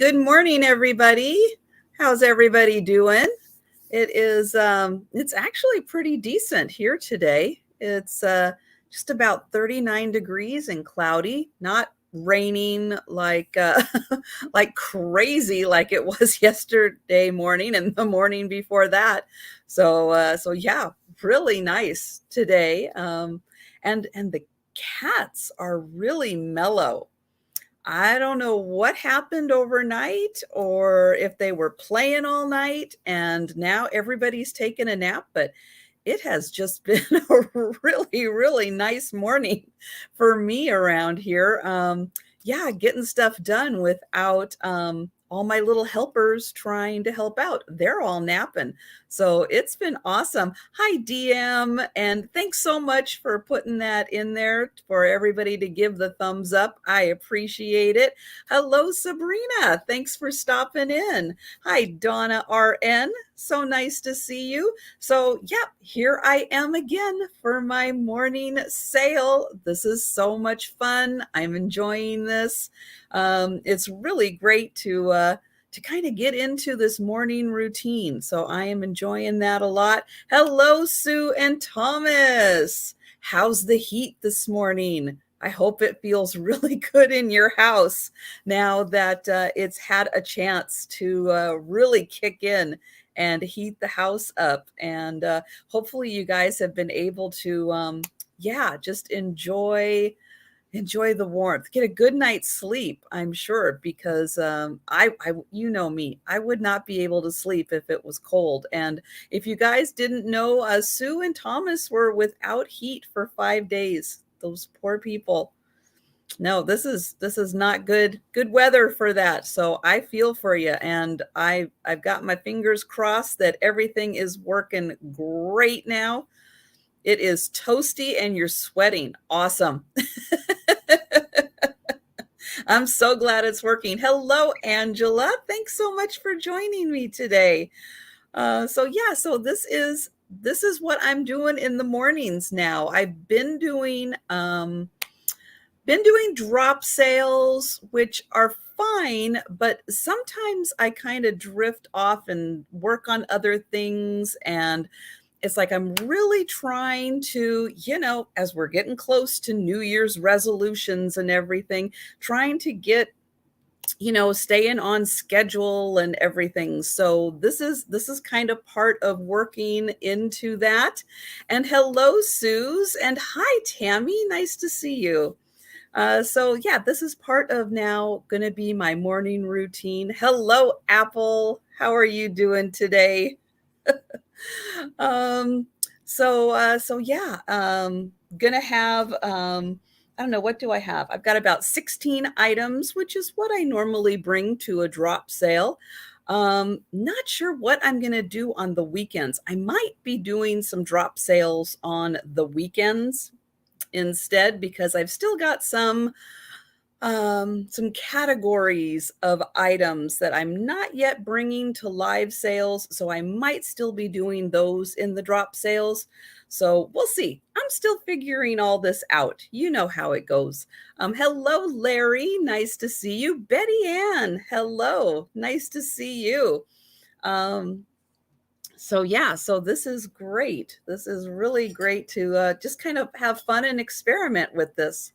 Good morning, everybody. How's everybody doing? It is, it's actually pretty decent here today. It's just about 39 degrees and cloudy, not raining like like crazy like it was yesterday morning and the morning before that. So yeah, really nice today. And the cats are really mellow. I don't know what happened overnight or if they were playing all night and now everybody's taking a nap, but it has just been a really, really nice morning for me around here. Yeah, getting stuff done without all my little helpers trying to help out. They're all napping. So it's been awesome. Hi, DM. And thanks so much for putting that in there for everybody to give the thumbs up. I appreciate it. Hello, Sabrina. Thanks for stopping in. Hi, Donna RN. So nice to see you. So, yep, here I am again for my morning sale. This is so much fun. I'm enjoying this. It's really great to kind of get into this morning routine. So I am enjoying that a lot. Hello, Sue and Thomas. How's the heat this morning? I hope it feels really good in your house now that it's had a chance to really kick in and heat the house up. And hopefully you guys have been able to, yeah, just enjoy the warmth, get a good night's sleep, I'm sure, because you know me, I would not be able to sleep if it was cold. And if you guys didn't know, Sue and Thomas were without heat for 5 days. Those poor people. No, this is not good weather for that. So I feel for you, and I've got my fingers crossed that everything is working great now. It is toasty and you're sweating. Awesome. I'm so glad it's working. Hello, Angela. Thanks so much for joining me today. So this is what I'm doing in the mornings now. I've been doing drop sales, which are fine, but sometimes I kind of drift off and work on other things. And it's like I'm really trying to, as we're getting close to New Year's resolutions and everything, trying to get, staying on schedule and everything. So this is kind of part of working into that. And hello, Suze, and hi, Tammy. Nice to see you. So yeah, this is part of now going to be my morning routine. Hello, Apple. How are you doing today? So yeah, gonna have, I don't know, what do I have? I've got about 16 items, which is what I normally bring to a drop sale. Not sure what I'm gonna do on the weekends. I might be doing some drop sales on the weekends instead, because I've still got some categories of items that I'm not yet bringing to live sales. So I might still be doing those in the drop sales. So we'll see. I'm still figuring all this out. You know how it goes. Hello, Larry. Nice to see you. Betty Ann. Hello. Nice to see you. So yeah, so this is great. This is really great to just kind of have fun and experiment with this.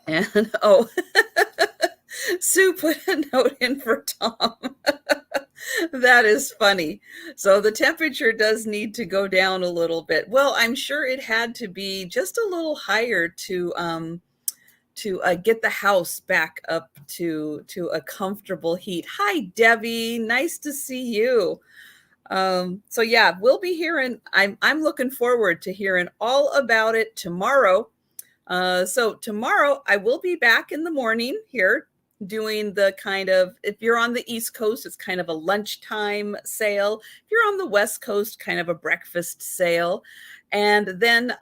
And oh, Sue put a note in for Tom. That is funny. So the temperature does need to go down a little bit. Well, I'm sure it had to be just a little higher to get the house back up to a comfortable heat. Hi, Debbie. Nice to see you. So yeah, we'll be hearing. I'm looking forward to hearing all about it tomorrow. So tomorrow I will be back in the morning here doing the kind of, if you're on the East Coast, it's kind of a lunchtime sale. If you're on the West Coast, kind of a breakfast sale. And then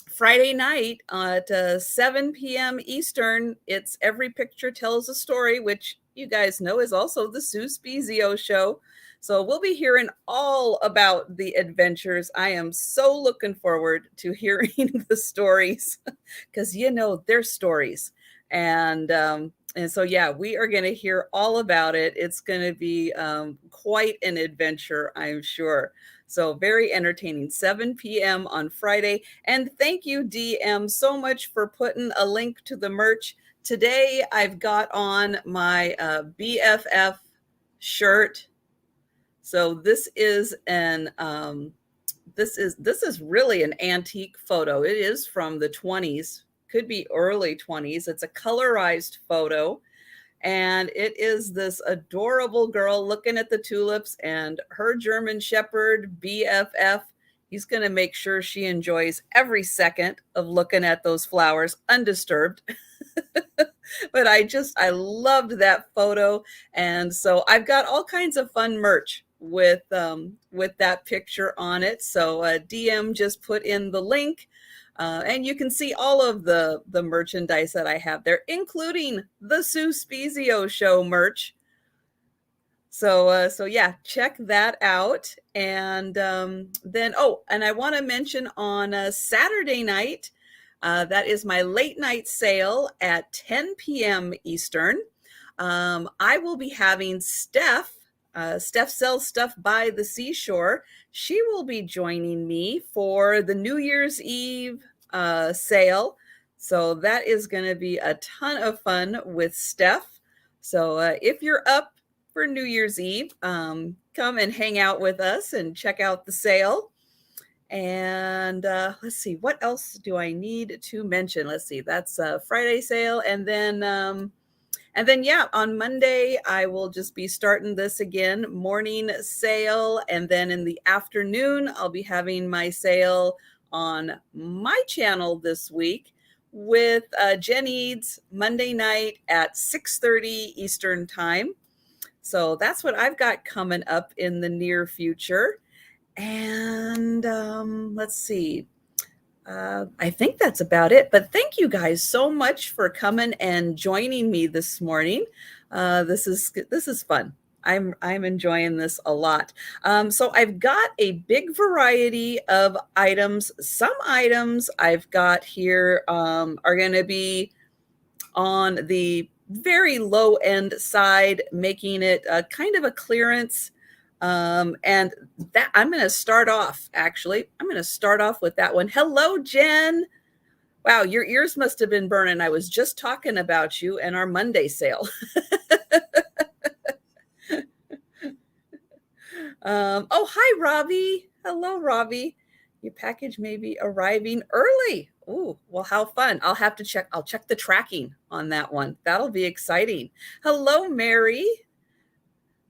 Friday night at 7 p.m. Eastern, it's Every Picture Tells a Story, which you guys know is also the Sue Spezio show. So we'll be hearing all about the adventures. I am so looking forward to hearing the stories because they're stories. And so yeah, we are going to hear all about it. It's going to be quite an adventure, I'm sure. So very entertaining. 7 p.m. on Friday. And thank you, DM, so much for putting a link to the merch. Today I've got on my BFF shirt. So this is this is really an antique photo. It is from the 20s, could be early 20s. It's a colorized photo, and it is this adorable girl looking at the tulips, and her German Shepherd BFF. He's going to make sure she enjoys every second of looking at those flowers undisturbed. But I loved that photo. And so I've got all kinds of fun merch with that picture on it. So DM just put in the link. And you can see all of the merchandise that I have there, including the Sue Spezio Show merch. So yeah, check that out. And then, and I want to mention on Saturday night, that is my late night sale at 10 p.m. Eastern. I will be having Steph. Steph sells stuff by the seashore. She will be joining me for the New Year's Eve sale. So that is going to be a ton of fun with Steph. So if you're up for New Year's Eve, come and hang out with us and check out the sale. And let's see, what else do I need to mention? Let's see, that's a Friday sale. And then, yeah, on Monday, I will just be starting this again, morning sale. And then in the afternoon, I'll be having my sale on my channel this week with Jen Eads Monday night at 6:30 Eastern time. So that's what I've got coming up in the near future. And let's see. I think that's about it. But thank you guys so much for coming and joining me this morning. This is fun. I'm enjoying this a lot. So I've got a big variety of items. Some items I've got here are going to be on the very low end side, making it kind of a clearance. And that I'm going to start off, actually. I'm going to start off with that one. Hello, Jen. Wow, your ears must have been burning. I was just talking about you and our Monday sale. Oh, hi, Robbie. Hello, Robbie. Your package may be arriving early. Ooh, well, how fun. I'll have to check. I'll check the tracking on that one. That'll be exciting. Hello, Mary.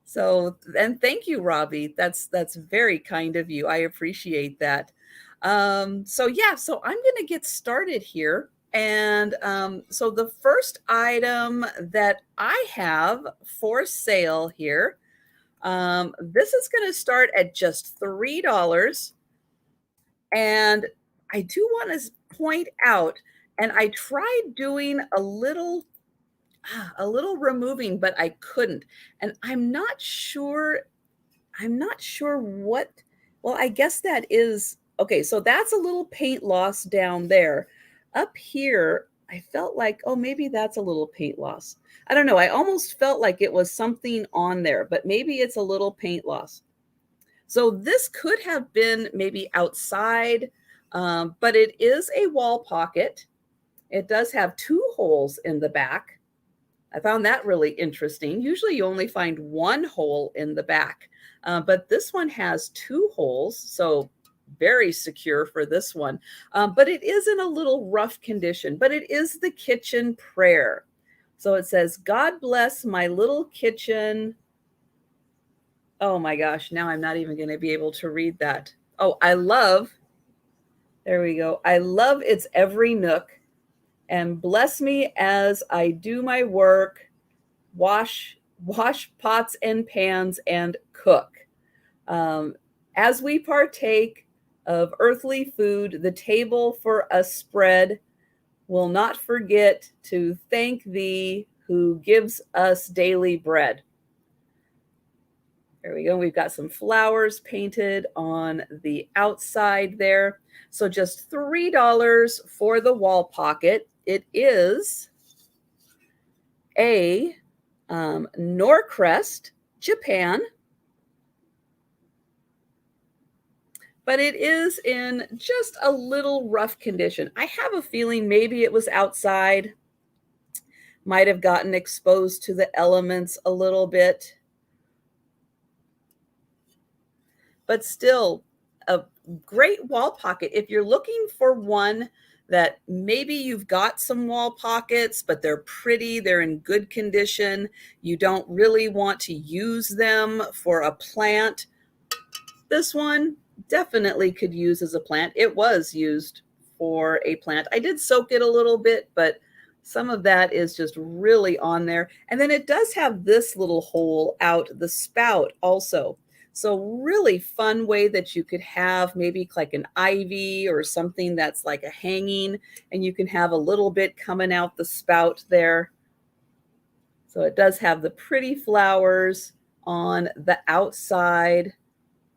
So, and thank you, Robbie. That's very kind of you. I appreciate that. So yeah, so I'm going to get started here. And so the first item that I have for sale here, this is going to start at just $3. And I do want to point out, and I tried doing a little removing, but I couldn't. And I'm not sure what, well, I guess that is, okay, so that's a little paint loss down there. Up here, I felt like, oh, maybe that's a little paint loss. I don't know. I almost felt like it was something on there, but maybe it's a little paint loss. So this could have been maybe outside, but it is a wall pocket. It does have 2 holes in the back. I found that really interesting. Usually you only find 1 hole in the back, but this one has 2 holes, so very secure for this one. But it is in a little rough condition, but it is the kitchen prayer. So it says, God bless my little kitchen. Oh my gosh, now I'm not even going to be able to read that. Oh, there we go. I love its every nook, and bless me as I do my work, wash pots and pans and cook. As we partake of earthly food, the table for us spread, will not forget to thank thee who gives us daily bread. There we go. We've got some flowers painted on the outside there. So just $3 for the wall pocket. It is a Norcrest, Japan, but it is in just a little rough condition. I have a feeling maybe it was outside, might have gotten exposed to the elements a little bit, but still a great wall pocket. If you're looking for one that maybe you've got some wall pockets, but they're pretty, they're in good condition, you don't really want to use them for a plant, this one definitely could use as a plant. It was used for a plant. I did soak it a little bit, but some of that is just really on there. And then it does have this little hole out the spout also. So really fun way that you could have maybe like an ivy or something that's like a hanging, and you can have a little bit coming out the spout there. So it does have the pretty flowers on the outside,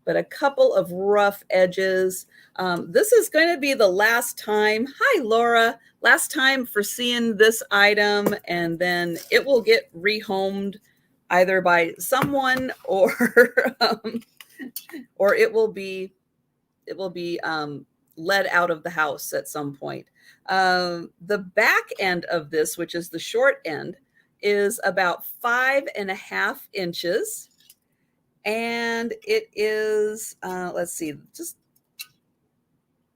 but a couple of rough edges. This is going to be the last time. Hi, Laura. Last time for seeing this item, and then it will get rehomed either by someone or or it will be led out of the house at some point. The back end of this, which is the short end, is about 5.5 inches. And it is, let's see, it's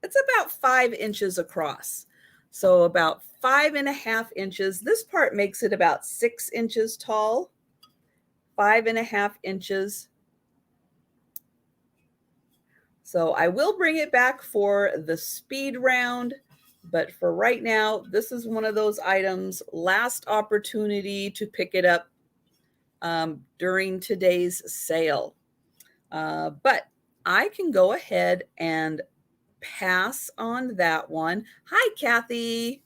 about 5 inches across. So about 5.5 inches. This part makes it about 6 inches tall, 5.5 inches. So I will bring it back for the speed round, but for right now, this is one of those items, last opportunity to pick it up during today's sale. But I can go ahead and pass on that one. Hi, Kathy.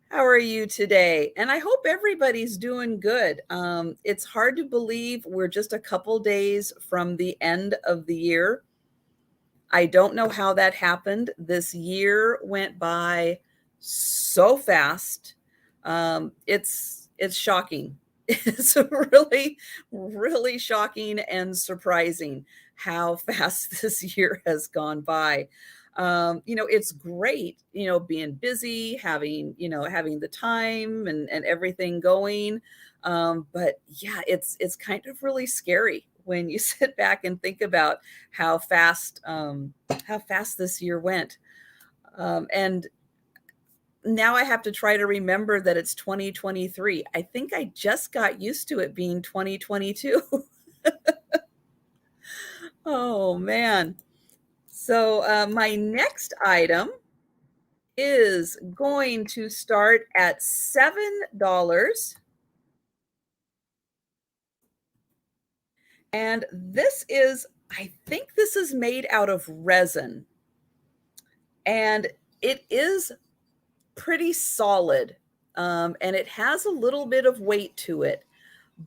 How are you today? And I hope everybody's doing good. It's hard to believe we're just a couple days from the end of the year. I don't know how that happened. This year went by so fast. It's shocking. It's really, really shocking and surprising how fast this year has gone by. It's great, being busy, having the time and everything going. But yeah, it's kind of really scary when you sit back and think about how fast this year went. And now I have to try to remember that it's 2023. I think I just got used to it being 2022. Oh man. So my next item is going to start at $7. And I think this is made out of resin. And it is pretty solid. And it has a little bit of weight to it.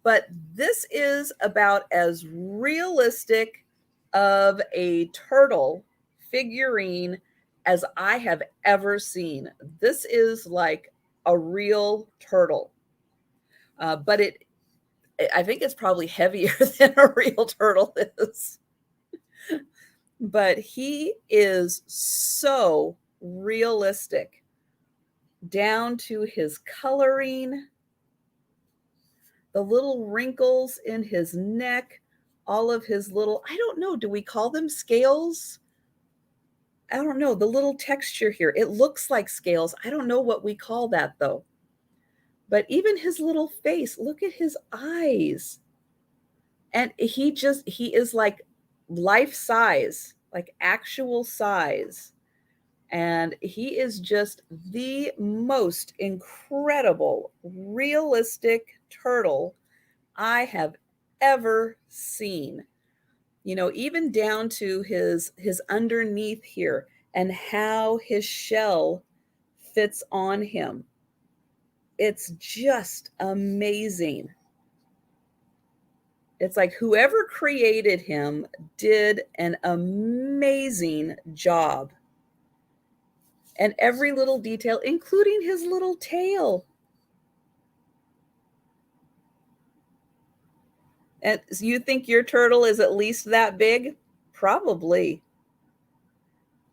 But this is about as realistic of a turtle figurine as I have ever seen. This is like a real turtle. But I think it's probably heavier than a real turtle is. But he is so realistic down to his coloring, the little wrinkles in his neck, all of his little, I don't know, do we call them scales? I don't know, the little texture here. It looks like scales. I don't know what we call that though. But even his little face, look at his eyes. And he is like life size, like actual size. And he is just the most incredible, realistic turtle I have ever seen. Even down to his underneath here and how his shell fits on him. It's just amazing. It's like whoever created him did an amazing job. And every little detail, including his little tail. And you think your turtle is at least that big? Probably.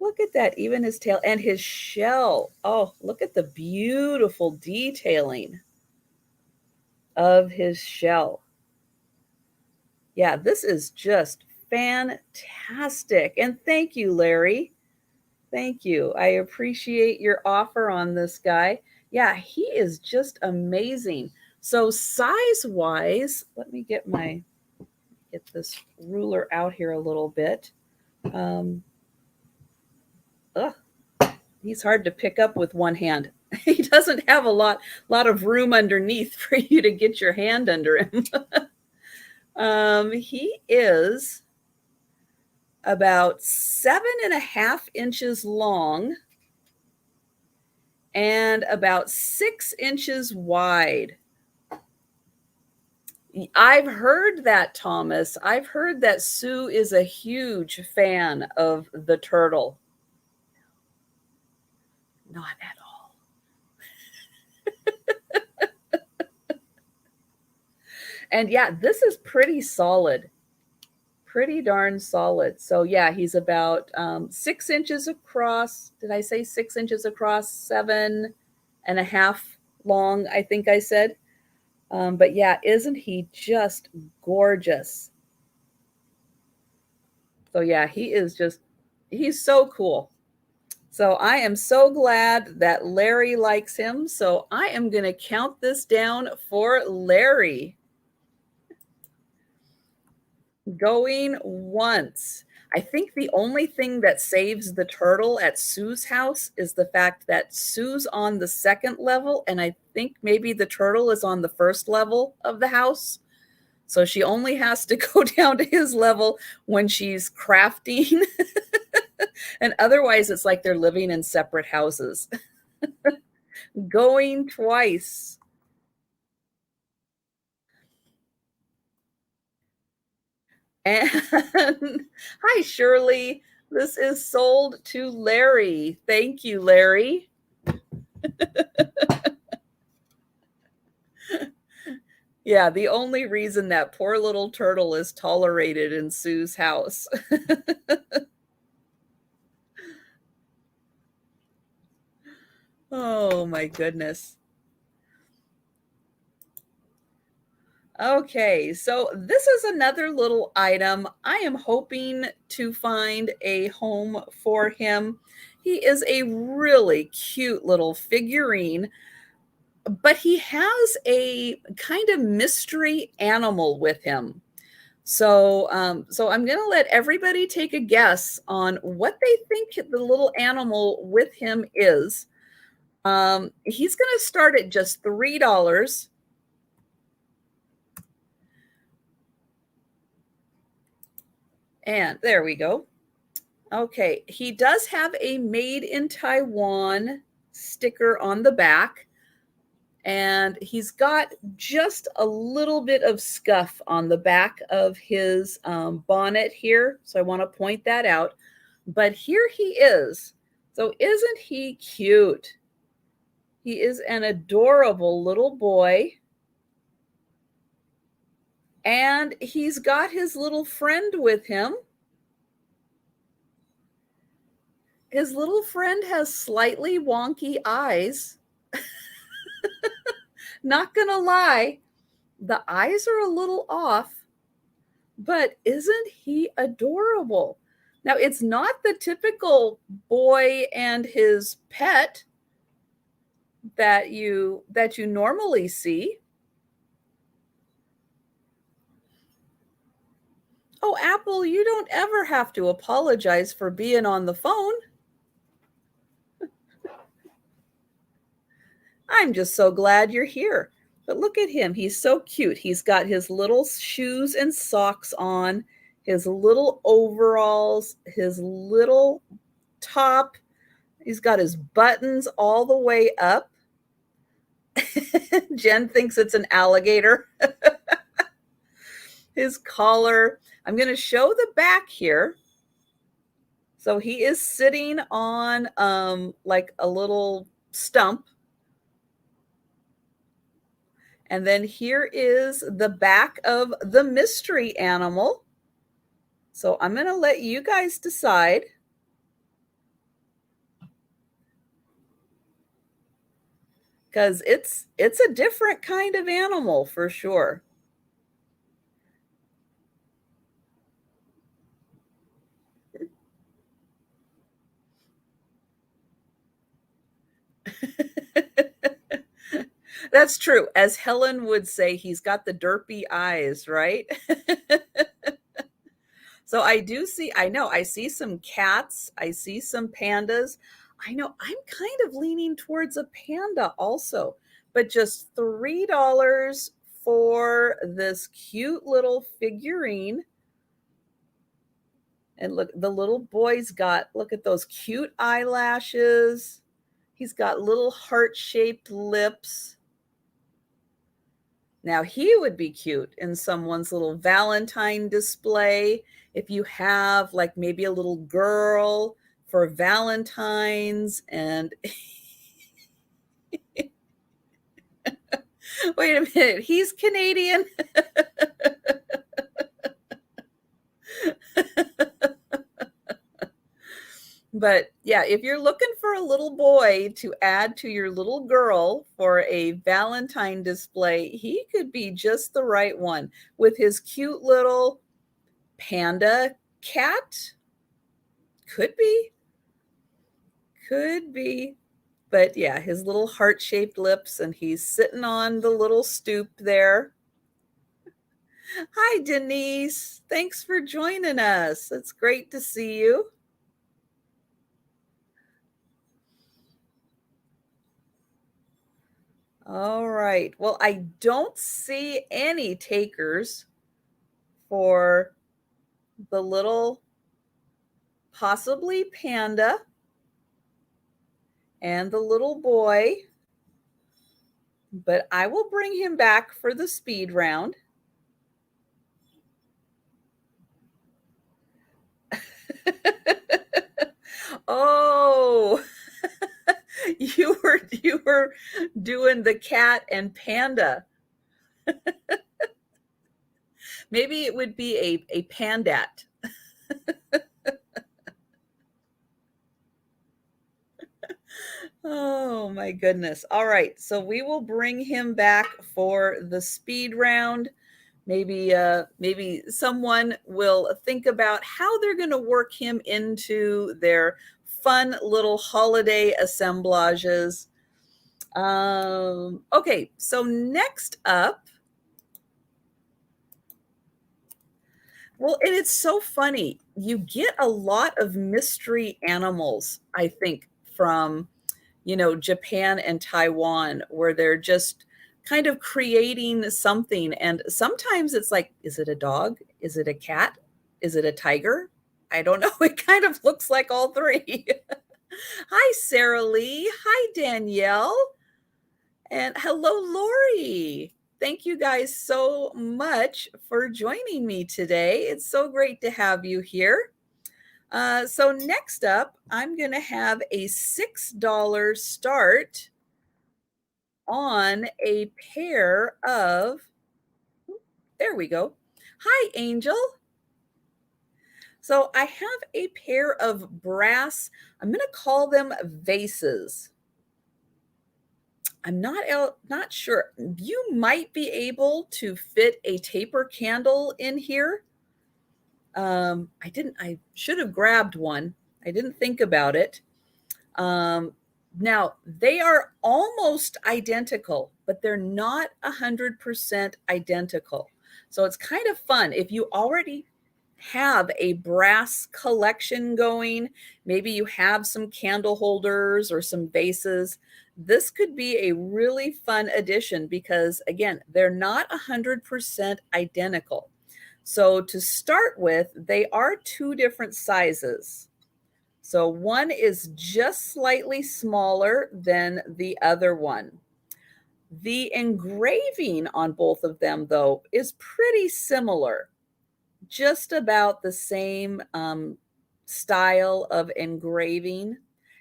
Look at that, even his tail and his shell. Oh, look at the beautiful detailing of his shell. Yeah, this is just fantastic. And thank you, Larry. Thank you. I appreciate your offer on this guy. Yeah, he is just amazing. So size-wise, let me get this ruler out here a little bit. Ugh, he's hard to pick up with one hand. He doesn't have a lot of room underneath for you to get your hand under him. He is about 7.5 inches long and about 6 inches wide. I've heard that, Thomas. I've heard that Sue is a huge fan of the turtle. Not at all. And yeah, this is pretty solid. Pretty darn solid. So yeah, he's about 6 inches across. Did I say 6 inches across? 7.5 long, I think I said. But yeah, isn't he just gorgeous? So yeah, he's so cool. So I am so glad that Larry likes him. So I am going to count this down for Larry. Going once. I think the only thing that saves the turtle at Sue's house is the fact that Sue's on the second level, and I think maybe the turtle is on the first level of the house. So she only has to go down to his level when she's crafting. And otherwise, it's like they're living in separate houses. Going twice. And hi, Shirley. This is sold to Larry. Thank you, Larry. Yeah, the only reason that poor little turtle is tolerated in Sue's house. Oh, my goodness. Okay, so this is another little item. I am hoping to find a home for him. He is a really cute little figurine, but he has a kind of mystery animal with him. So, so I'm going to let everybody take a guess on what they think the little animal with him is. He's going to start at just $3. And there we go. Okay, he does have a made in Taiwan sticker on the back. And he's got just a little bit of scuff on the back of his bonnet here. So I want to point that out. But here he is. So isn't he cute? He is an adorable little boy. And he's got his little friend with him. His little friend has slightly wonky eyes. Not gonna lie, the eyes are a little off, but isn't he adorable? Now, it's not the typical boy and his pet that you normally see. Oh, Apple, you don't ever have to apologize for being on the phone. I'm just so glad you're here. But look at him. He's so cute. He's got his little shoes and socks on, his little overalls, his little top. He's got his buttons all the way up. Jen thinks it's an alligator. his collar. I'm going to show the back here. So he is sitting on like a little stump. And then here is the back of the mystery animal. So I'm going to let you guys decide. Because it's a different kind of animal for sure. That's true. As Helen would say, he's got the derpy eyes, right? So I see some cats. I see some pandas. I know I'm kind of leaning towards a panda also, but just $3 for this cute little figurine. And look, the little boy's got, look at those cute eyelashes. He's got little heart-shaped lips. Now, he would be cute in someone's little Valentine display. If you have like maybe a little girl for Valentine's and wait a minute, he's Canadian. But yeah, if you're looking for a little boy to add to your little girl for a Valentine display, he could be just the right one with his cute little panda cat. Could be. Could be. But yeah, his little heart-shaped lips, and he's sitting on the little stoop there. Hi, Denise. Thanks for joining us. It's great to see you. All right. Well, I don't see any takers for the little possibly panda and the little boy, but I will bring him back for the speed round. Oh, you were doing the cat and panda. Maybe it would be a pandat. Oh my goodness. All right. So we will bring him back for the speed round. Maybe someone will think about how they're going to work him into their fun little holiday assemblages. Okay, so next up, well, and it's so funny. You get a lot of mystery animals, I think, from, Japan and Taiwan, where they're just kind of creating something. And sometimes it's like, is it a dog? Is it a cat? Is it a tiger? I don't know. It kind of looks like all three. Hi, Sarah Lee. Hi, Danielle. And hello, Lori. Thank you guys so much for joining me today. It's so great to have you here. So next up, I'm going to have a $6 start on a pair of, there we go. Hi, Angel. So I have a pair of brass, I'm going to call them vases. I'm not sure. You might be able to fit a taper candle in here. I should have grabbed one. I didn't think about it. Now they are almost identical, but they're not 100% identical. So it's kind of fun if you already have a brass collection going, maybe you have some candle holders or some vases. This could be a really fun addition because, again, they're not 100% identical. So to start with, they are two different sizes. So one is just slightly smaller than the other one. The engraving on both of them, though, is pretty similar. Just about the same style of engraving.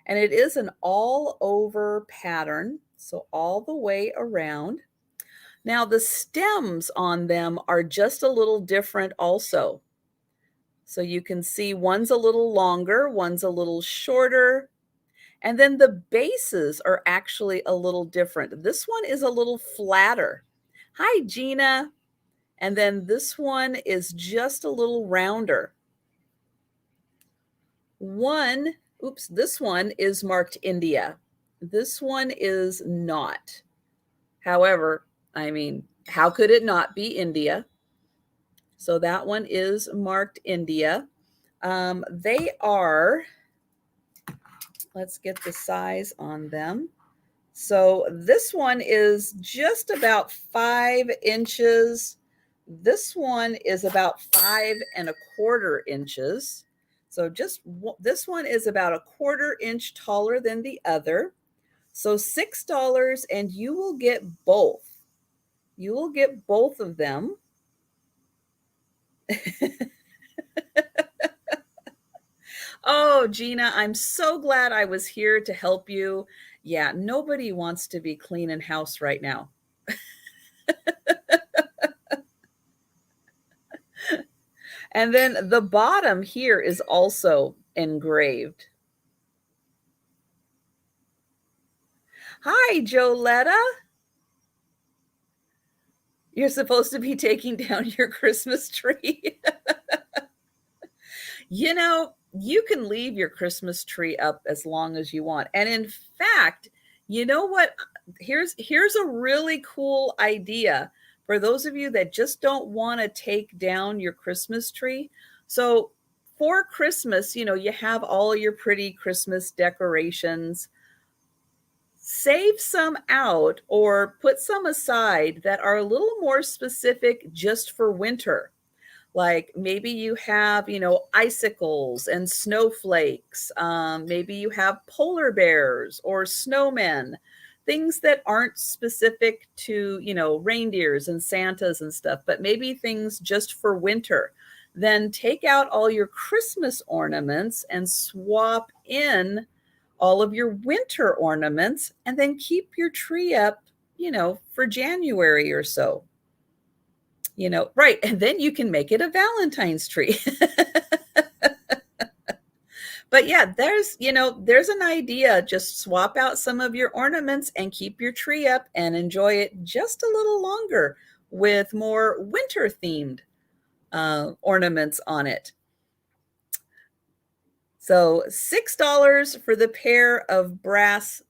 And it is an all over pattern, so all the way around. Now, the stems on them are just a little different also. So you can see one's a little longer, one's a little shorter. And then the bases are actually a little different. This one is a little flatter. Hi, Gina. And then this one is just a little rounder. This one is marked India. This one is not. However, I mean, how could it not be India? So that one is marked India. They are, let's get the size on them. So this one is just about 5 inches. This one is about 5¼ inches. So this one is about 1/4 inch taller than the other. So $6 and you will get both. You will get both of them. Oh, Gina, I'm so glad I was here to help you. Yeah, nobody wants to be cleaning house right now. And then the bottom here is also engraved. Hi, Joletta. You're supposed to be taking down your Christmas tree. You know, you can leave your Christmas tree up as long as you want. And in fact, you know what? Here's a really cool idea for those of you that just don't want to take down your Christmas tree. So for Christmas, you know, you have all your pretty Christmas decorations. Save some out or put some aside that are a little more specific just for winter. Like maybe you have, you know, icicles and snowflakes. Maybe you have polar bears or snowmen, things that aren't specific to, you know, reindeers and Santas and stuff, but maybe things just for winter. Then take out all your Christmas ornaments and swap in all of your winter ornaments and then keep your tree up, you know, for January or so. You know, right. And then you can make it a Valentine's tree. But yeah, there's an idea. Just swap out some of your ornaments and keep your tree up and enjoy it just a little longer with more winter themed ornaments on it. So $6 for the pair of brass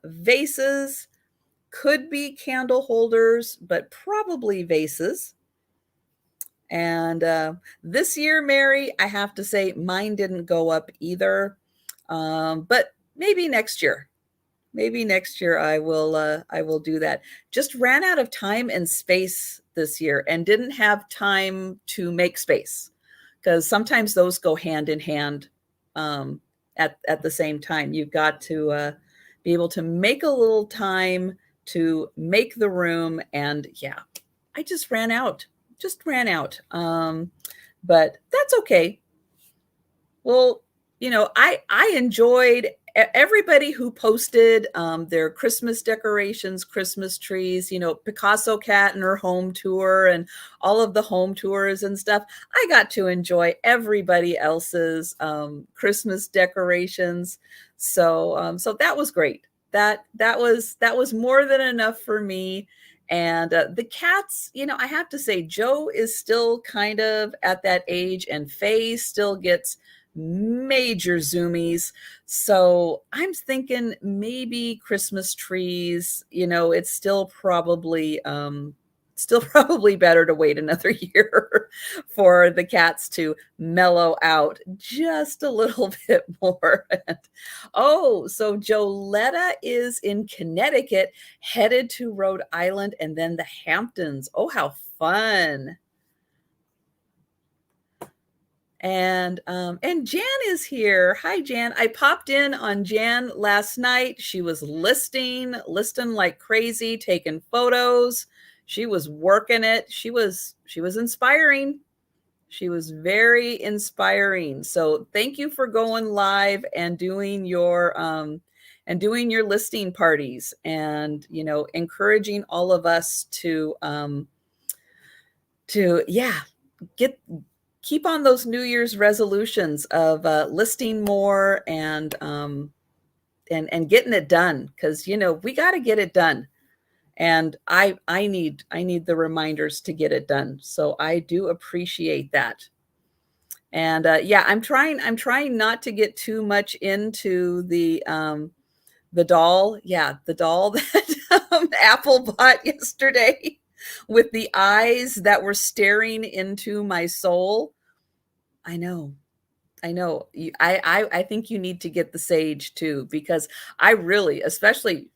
vases. Could be candle holders, but probably vases. And this year, Mary, I have to say mine didn't go up either. But maybe next year. Maybe next year I will do that. Just ran out of time and space this year and didn't have time to make space because sometimes those go hand in hand at the same time. You've got to be able to make a little time to make the room. And yeah, I just ran out. But that's okay. Well, you know, I enjoyed everybody who posted their Christmas decorations, Christmas trees, you know, Picasso Cat and her home tour and all of the home tours and stuff. I got to enjoy everybody else's Christmas decorations. So that was great. That was more than enough for me. And the cats, you know, I have to say, Joe is still kind of at that age, and Faye still gets major zoomies. So I'm thinking maybe Christmas trees, you know, it's still probably better to wait another year for the cats to mellow out just a little bit more. Oh, so Joletta is in Connecticut, headed to Rhode Island and then the Hamptons. Oh, how fun. And Jan is here. Hi, Jan. I popped in on Jan last night. She was listing like crazy, taking photos. She was working it. She was inspiring. She was very inspiring. So thank you for going live and doing your listing parties, and encouraging all of us to yeah, keep on those New Year's resolutions of listing more and getting it done, because we got to get it done. And I need the reminders to get it done. So I do appreciate that. And yeah, I'm trying not to get too much into the doll. Yeah, the doll that Apple bought yesterday with the eyes that were staring into my soul. I know. I think you need to get the sage too, because I really, especially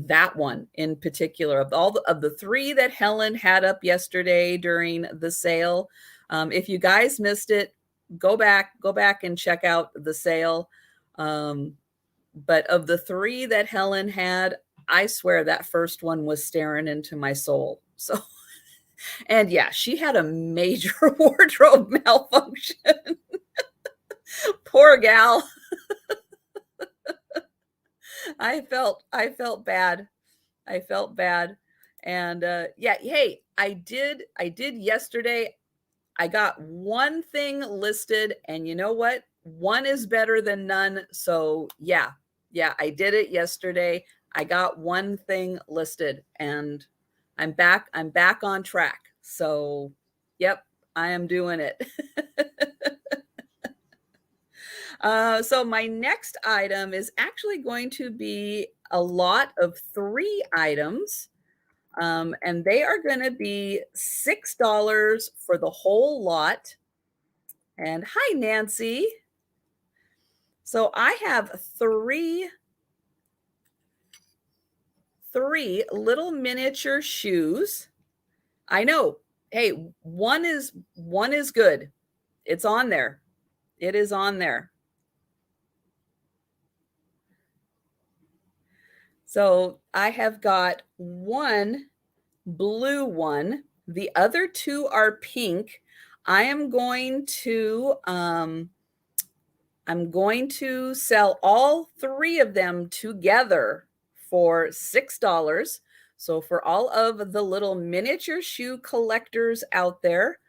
that one in particular, of of the three that Helen had up yesterday during the sale. If you guys missed it, go back and check out the sale. But of the three that Helen had, I swear that first one was staring into my soul. So, and yeah, she had a major wardrobe malfunction. Poor gal. I felt bad. I felt bad. And yeah, hey, I did yesterday. I got one thing listed, and you know what? One is better than none. So yeah, I did it yesterday. I got one thing listed, and I'm back on track. So yep, I am doing it. So my next item is actually going to be a lot of 3 items. And they are going to be $6 for the whole lot. And hi, Nancy. So I have three little miniature shoes. I know. Hey, one is good. It's on there. It is on there. So I have got one blue one. The other 2 are pink. I am going to sell all 3 of them together for $6. So for all of the little miniature shoe collectors out there,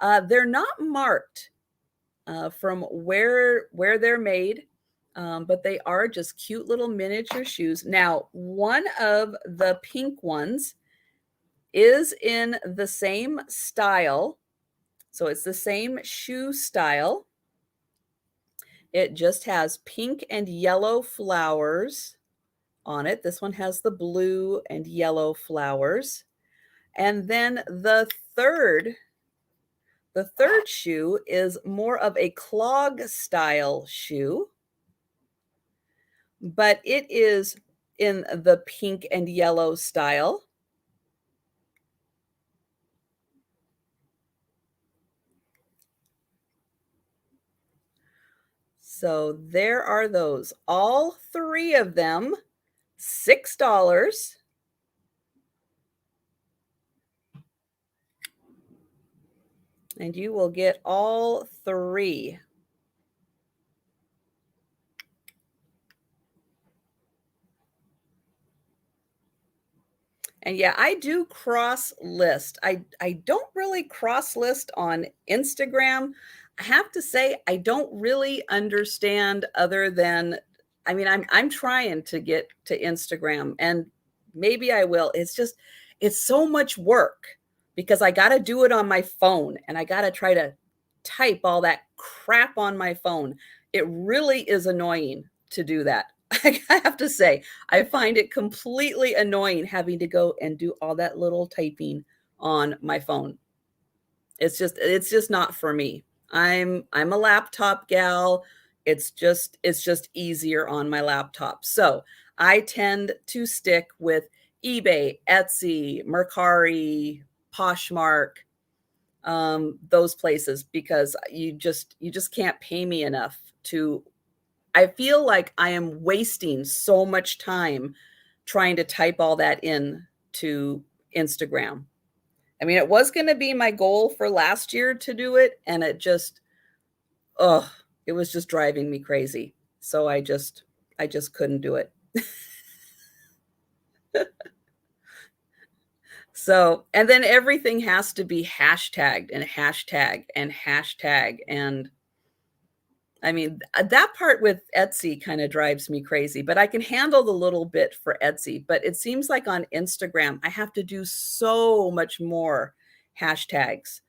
they're not marked from where they're made, but they are just cute little miniature shoes. Now, one of the pink ones is in the same style. So it's the same shoe style. It just has pink and yellow flowers on it. This one has the blue and yellow flowers. And then the third shoe is more of a clog style shoe, but it is in the pink and yellow style. So there are those, all 3 of them, $6. And you will get all 3. And yeah, I do cross list. I don't really cross list on Instagram. I have to say, I don't really understand, other than, I mean, I'm trying to get to Instagram, and maybe I will. It's so much work, because I got to do it on my phone, and I got to try to type all that crap on my phone. It really is annoying to do that. I have to say, I find it completely annoying having to go and do all that little typing on my phone. It's just not for me. I'm a laptop gal. It's just easier on my laptop. So I tend to stick with eBay, Etsy, Mercari, Poshmark, those places, because you just can't pay me enough to. I feel like I am wasting so much time trying to type all that in to Instagram. I mean, it was going to be my goal for last year to do it, and it just, oh, it was just driving me crazy. So I just couldn't do it. So, and then everything has to be hashtagged and hashtag and hashtag. And I mean, that part with Etsy kind of drives me crazy, but I can handle the little bit for Etsy. But it seems like on Instagram, I have to do so much more hashtags.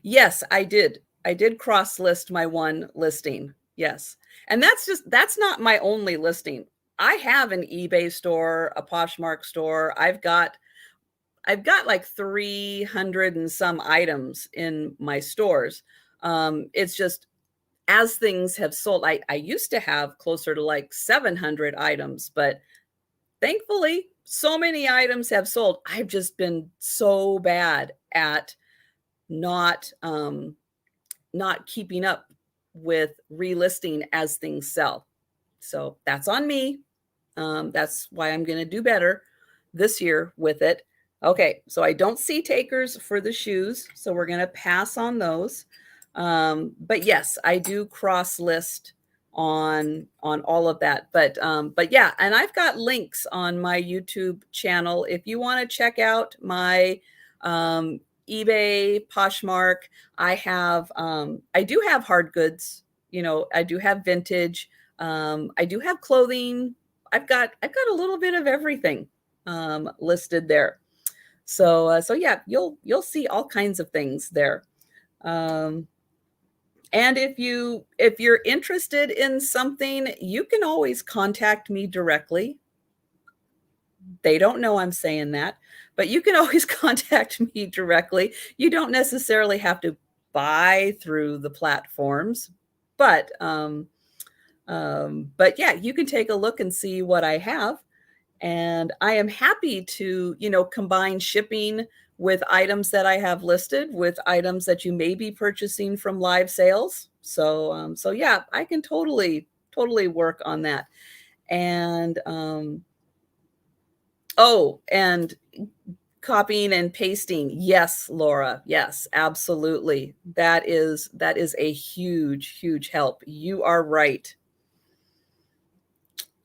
Yes, I did. I did cross list my one listing. Yes. And that's not my only listing. I have an eBay store, a Poshmark store. I've got like 300 and some items in my stores. It's just, as things have sold, I used to have closer to like 700 items, but thankfully so many items have sold. I've just been so bad at not not keeping up with relisting as things sell. So that's on me. That's why I'm going to do better this year with it. Okay, so I don't see takers for the shoes, so we're going to pass on those. But yes, I do cross list on all of that. But yeah, and I've got links on my YouTube channel if you want to check out my eBay, Poshmark. I do have hard goods. You know, I do have vintage. I do have clothing. I've got a little bit of everything listed there. So yeah, you'll see all kinds of things there. And if you're interested in something, you can always contact me directly. They don't know I'm saying that, but you can always contact me directly. You don't necessarily have to buy through the platforms, but yeah, you can take a look and see what I have. And I am happy to, combine shipping with items that I have listed with items that you may be purchasing from live sales. So yeah, I can totally work on that. And oh, and copying and pasting. Yes, Laura. Yes, absolutely. That is a huge help. You are right.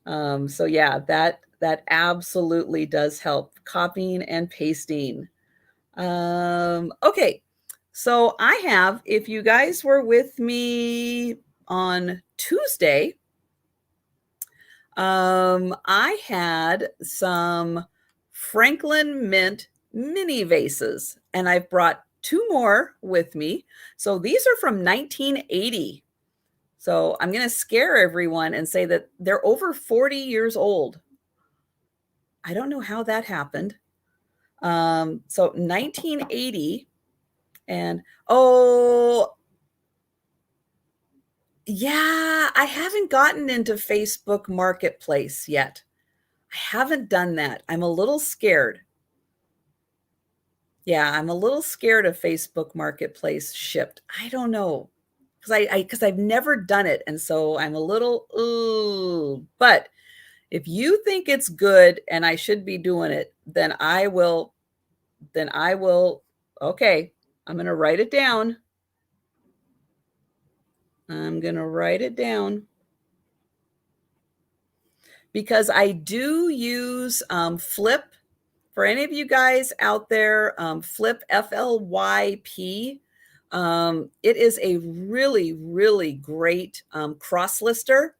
So yeah, that absolutely does help, copying and pasting. Okay, so I have, if you guys were with me on Tuesday, I had some Franklin Mint mini vases, and I've brought two more with me. So these are from 1980. So I'm going to scare everyone and say that they're over 40 years old. I don't know how that happened. So 1980, and oh, yeah, I haven't gotten into Facebook Marketplace yet. I haven't done that. I'm a little scared. Yeah, I'm a little scared of Facebook Marketplace shipped. I don't know, because I've never done it, and so I'm a little ooh. But if you think it's good and I should be doing it, then I will. Then I will. Okay, I'm going to write it down. I'm going to write it down, because I do use Flip. For any of you guys out there, Flip, FLYP. It is a really great cross lister.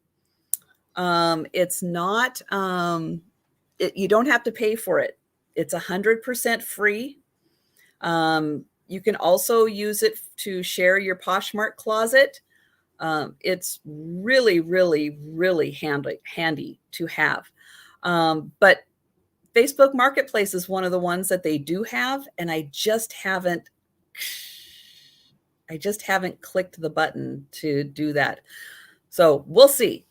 It's not, you don't have to pay for it. It's 100% free. You can also use it to share your Poshmark closet. It's really handy to have. But Facebook Marketplace is one of the ones that they do have, and I just haven't clicked the button to do that. So we'll see.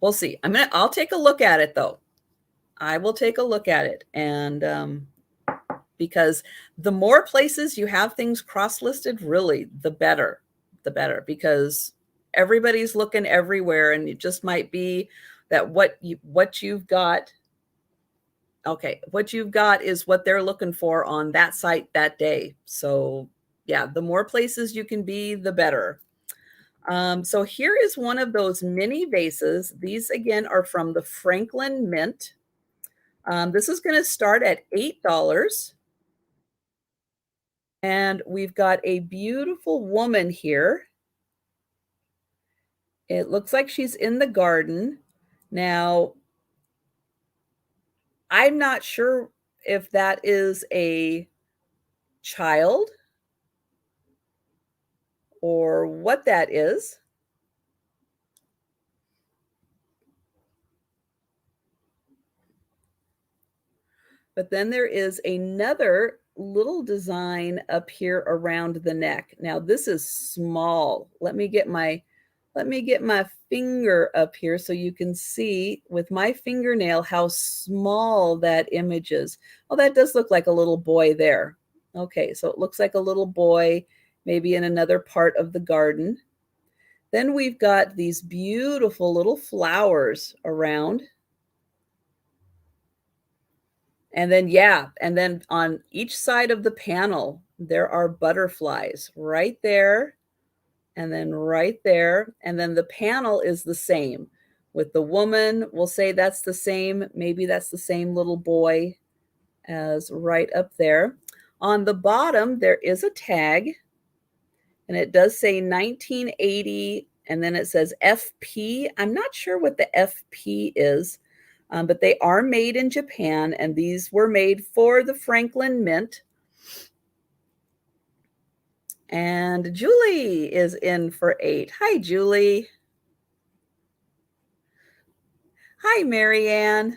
I'll take a look at it though. I will take a look at it. And because the more places you have things cross-listed, really, the better, because everybody's looking everywhere, and it just might be that what you've got, okay, what you've got is what they're looking for on that site that day. So yeah, the more places you can be, the better. So here is one of those mini vases. These again are from the Franklin Mint. This is going to start at $8. And we've got a beautiful woman here. It looks like she's in the garden. Now, I'm not sure if that is a child or what that is. But then there is another little design up here around the neck. Now this is small. Let me get my finger up here so you can see with my fingernail how small that image is. Oh, that does look like a little boy there. Okay, so it looks like a little boy, maybe in another part of the garden. Then we've got these beautiful little flowers around. And then, yeah, and then on each side of the panel, there are butterflies right there, and then right there. And then the panel is the same with the woman. We'll say that's the same. Maybe that's the same little boy as right up there. On the bottom, there is a tag, and it does say 1980, and then it says FP. I'm not sure what the FP is. But they are made in Japan, and these were made for the Franklin Mint. And Julie is in for 8. Hi, Julie. Hi, Marianne.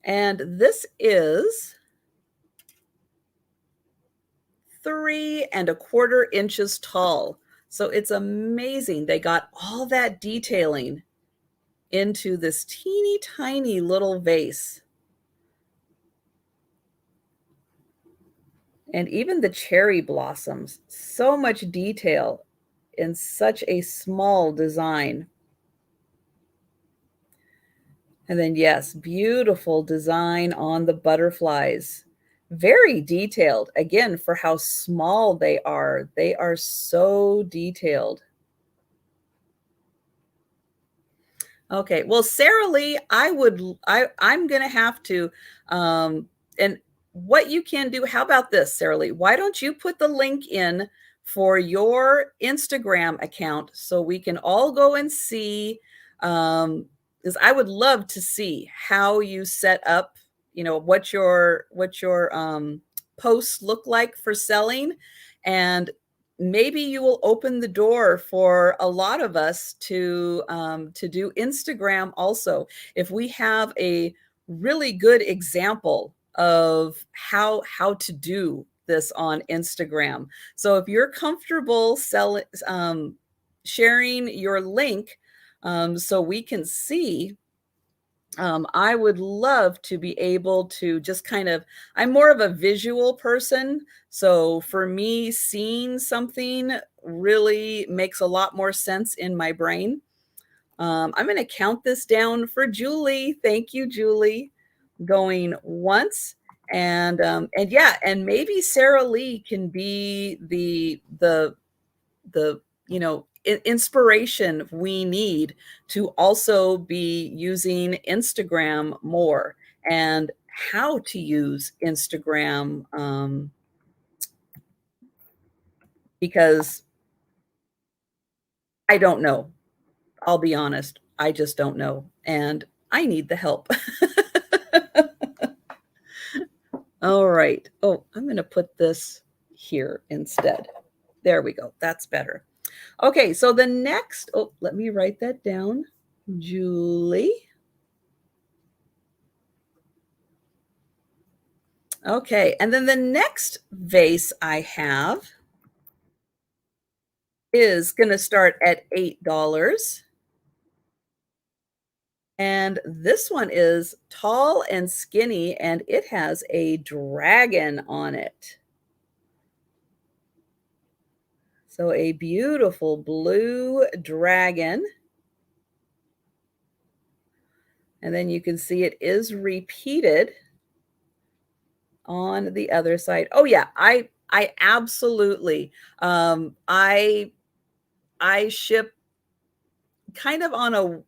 And this is 3¼ inches tall. So it's amazing. They got all that detailing into this teeny tiny little vase. And even the cherry blossoms, so much detail in such a small design. And then, yes, beautiful design on the butterflies. Very detailed, again, for how small they are. They are so detailed. Okay, well, Sarah Lee, I'm gonna have to, and what you can do, how about this, Sarah Lee? Why don't you put the link in for your Instagram account so we can all go and see, because I would love to see how you set up, you know, what your posts look like for selling, and maybe you will open the door for a lot of us to do Instagram also. If we have a really good example of how to do this on Instagram. So if you're comfortable sharing your link so we can see, I would love to be able to just kind of, I'm more of a visual person. So for me, seeing something really makes a lot more sense in my brain. I'm going to count this down for Julie. Thank you, Julie. Going once. And yeah, and maybe Sarah Lee can be the you know inspiration we need to also be using Instagram more, and how to use Instagram, because I don't know. I'll be honest, I just don't know, and I need the help. All right. Oh, I'm going to put this here instead. There we go. That's better. Okay, so the next, oh, let me write that down. Julie. Okay, and then the next vase I have is going to start at $8. And this one is tall and skinny, and it has a dragon on it. So a beautiful blue dragon. And then you can see it is repeated on the other side. Oh yeah, I absolutely I ship kind of on a,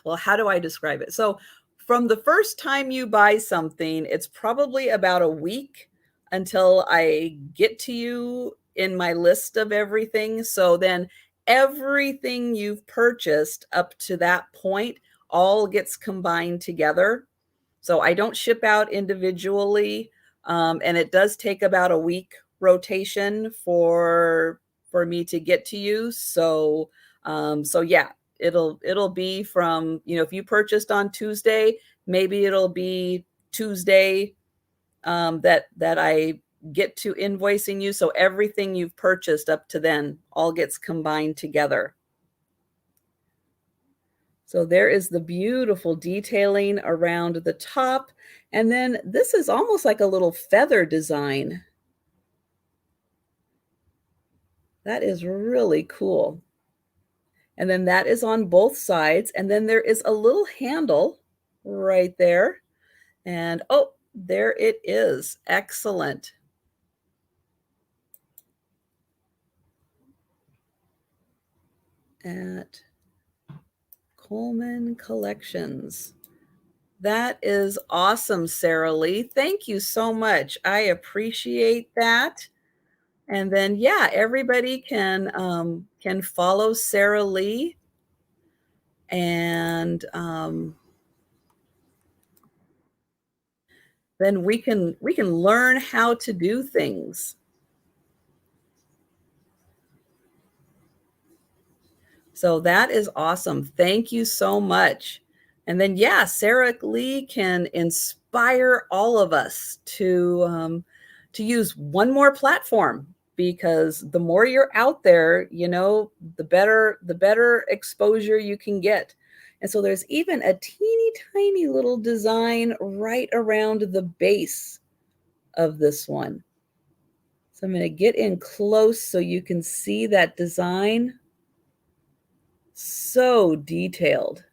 well, how do I describe it? So from the first time you buy something, it's probably about a week until I get to you in my list of everything. So then everything you've purchased up to that point all gets combined together. So I don't ship out individually, and it does take about a week rotation for me to get to you. So so yeah, it'll be from, you know, if you purchased on Tuesday, maybe it'll be Tuesday that I get to invoicing you. So everything you've purchased up to then all gets combined together. So there is the beautiful detailing around the top. And then this is almost like a little feather design. That is really cool. And then that is on both sides. And then there is a little handle right there. And oh, there it is. Excellent. At Coleman Collections. That is awesome, Sarah Lee. Thank you so much. I appreciate that. And then, yeah, everybody can follow Sarah Lee, and then we can learn how to do things. So that is awesome. Thank you so much. And then, yeah, Sarah Lee can inspire all of us to use one more platform, because the more you're out there, you know, the better exposure you can get. And so there's even a teeny tiny little design right around the base of this one. So I'm going to get in close so you can see that design. So detailed.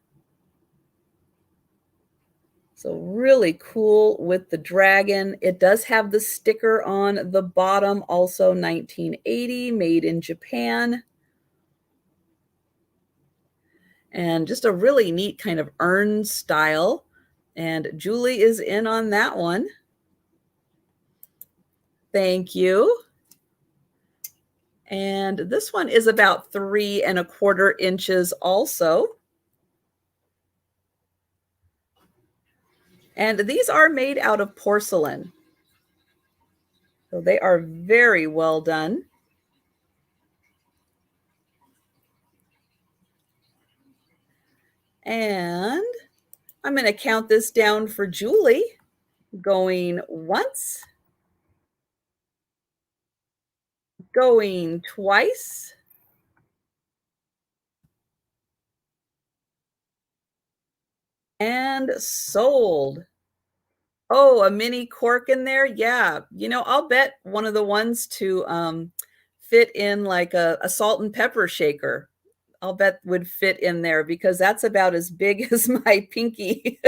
So really cool with the dragon. It does have the sticker on the bottom, also 1980, made in Japan. And just a really neat kind of urn style. And Julie is in on that one. Thank you. And this one is about 3¼ inches also. And these are made out of porcelain. So they are very well done. And I'm going to count this down for Julie. Going once, going twice, and sold. Oh, a mini cork in there? Yeah. You know, I'll bet one of the ones to fit in like a salt and pepper shaker. I'll bet would fit in there, because that's about as big as my pinky.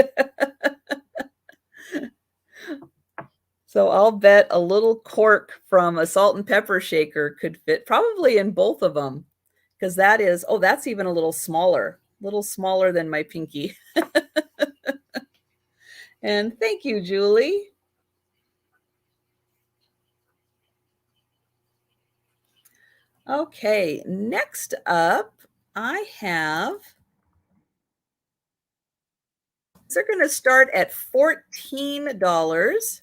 So I'll bet a little cork from a salt and pepper shaker could fit probably in both of them, because that is, oh, that's even a little smaller than my pinky. And thank you, Julie. Okay, next up, I have, they're going to start at $14.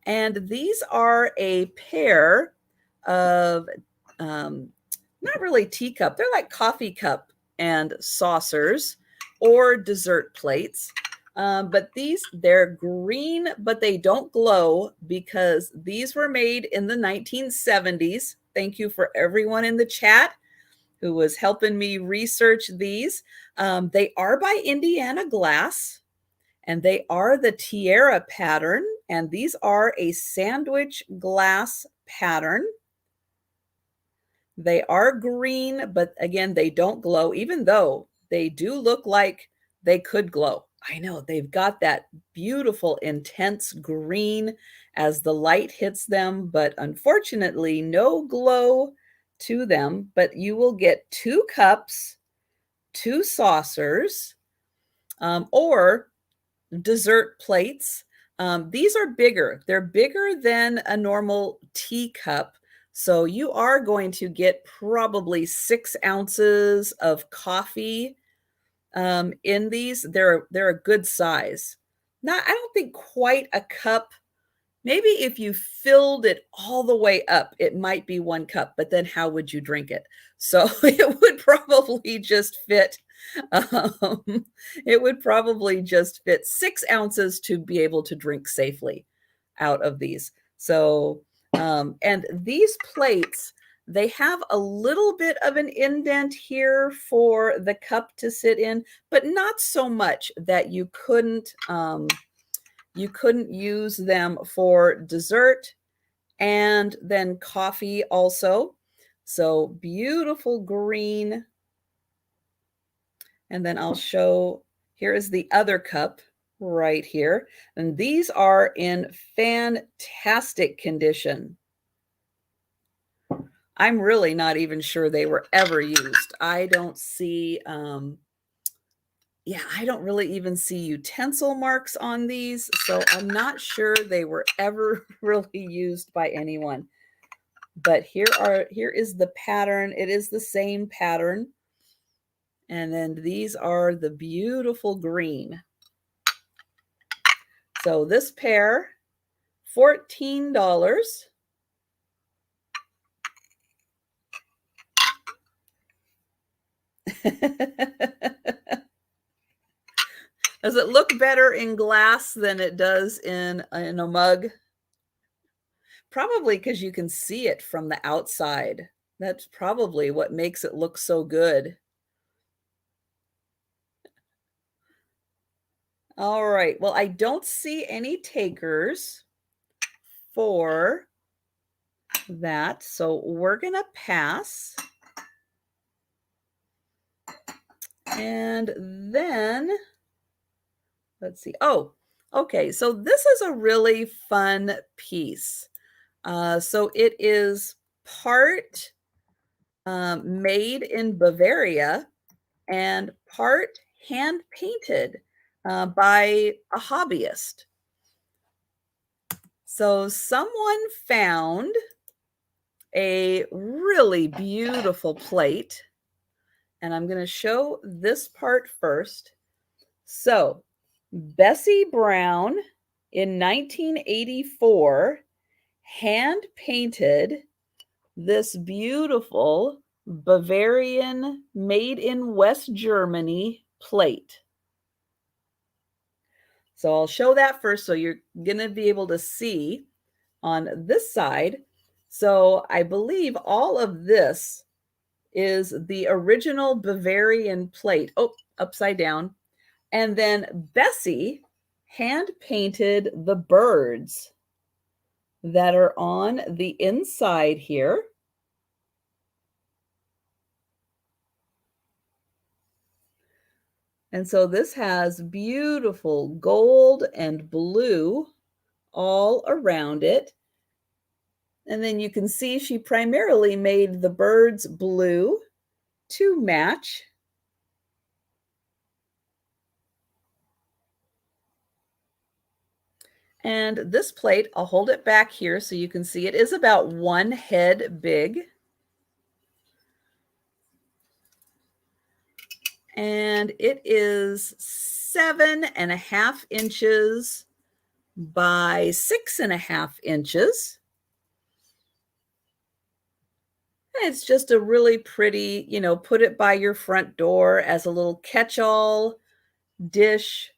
And these are a pair of, not really teacup, they're like coffee cup and saucers or dessert plates. But they're green, but they don't glow, because these were made in the 1970s. Thank you for everyone in the chat who was helping me research these. They are by Indiana Glass, and they are the tiara pattern, and these are a sandwich glass pattern. They are green, but again, they don't glow, even though they do look like they could glow. I know they've got that beautiful, intense green as the light hits them, but unfortunately, no glow to them. But you will get 2 cups, 2 saucers, or dessert plates. These are bigger. They're bigger than a normal teacup. So you are going to get probably 6 ounces of coffee in these. They're a good size. Not, I don't think quite a cup. Maybe if you filled it all the way up, it might be 1 cup, but then how would you drink it? So it would probably just fit. It would probably just fit 6 ounces to be able to drink safely out of these. So, and these plates, they have a little bit of an indent here for the cup to sit in, but not so much that you couldn't use them for dessert and then coffee also. So beautiful green. And then I'll show, here is the other cup right here. And these are in fantastic condition. I'm really not even sure they were ever used. I don't see, I don't really even see utensil marks on these. So I'm not sure they were ever really used by anyone. But here is the pattern. It is the same pattern. And then these are the beautiful green. So this pair, $14. Does it look better in glass than it does in a mug? Probably because you can see it from the outside. That's probably what makes it look so good. All right. Well, I don't see any takers for that. So we're going to pass. And then, let's see. Oh, okay. So this is a really fun piece. So it is part made in Bavaria and part hand painted by a hobbyist. So someone found a really beautiful plate, and I'm going to show this part first. So Bessie Brown in 1984 hand painted this beautiful Bavarian made in West Germany plate. So I'll show that first so you're going to be able to see on this side. So I believe all of this is the original Bavarian plate. Oh, upside down. And then Bessie hand painted the birds that are on the inside here. And so this has beautiful gold and blue all around it. And then you can see she primarily made the birds blue to match. And this plate, I'll hold it back here so you can see it is about 1 head big. And it is 7.5 inches by 6.5 inches. And it's just a really pretty, put it by your front door as a little catch-all dish.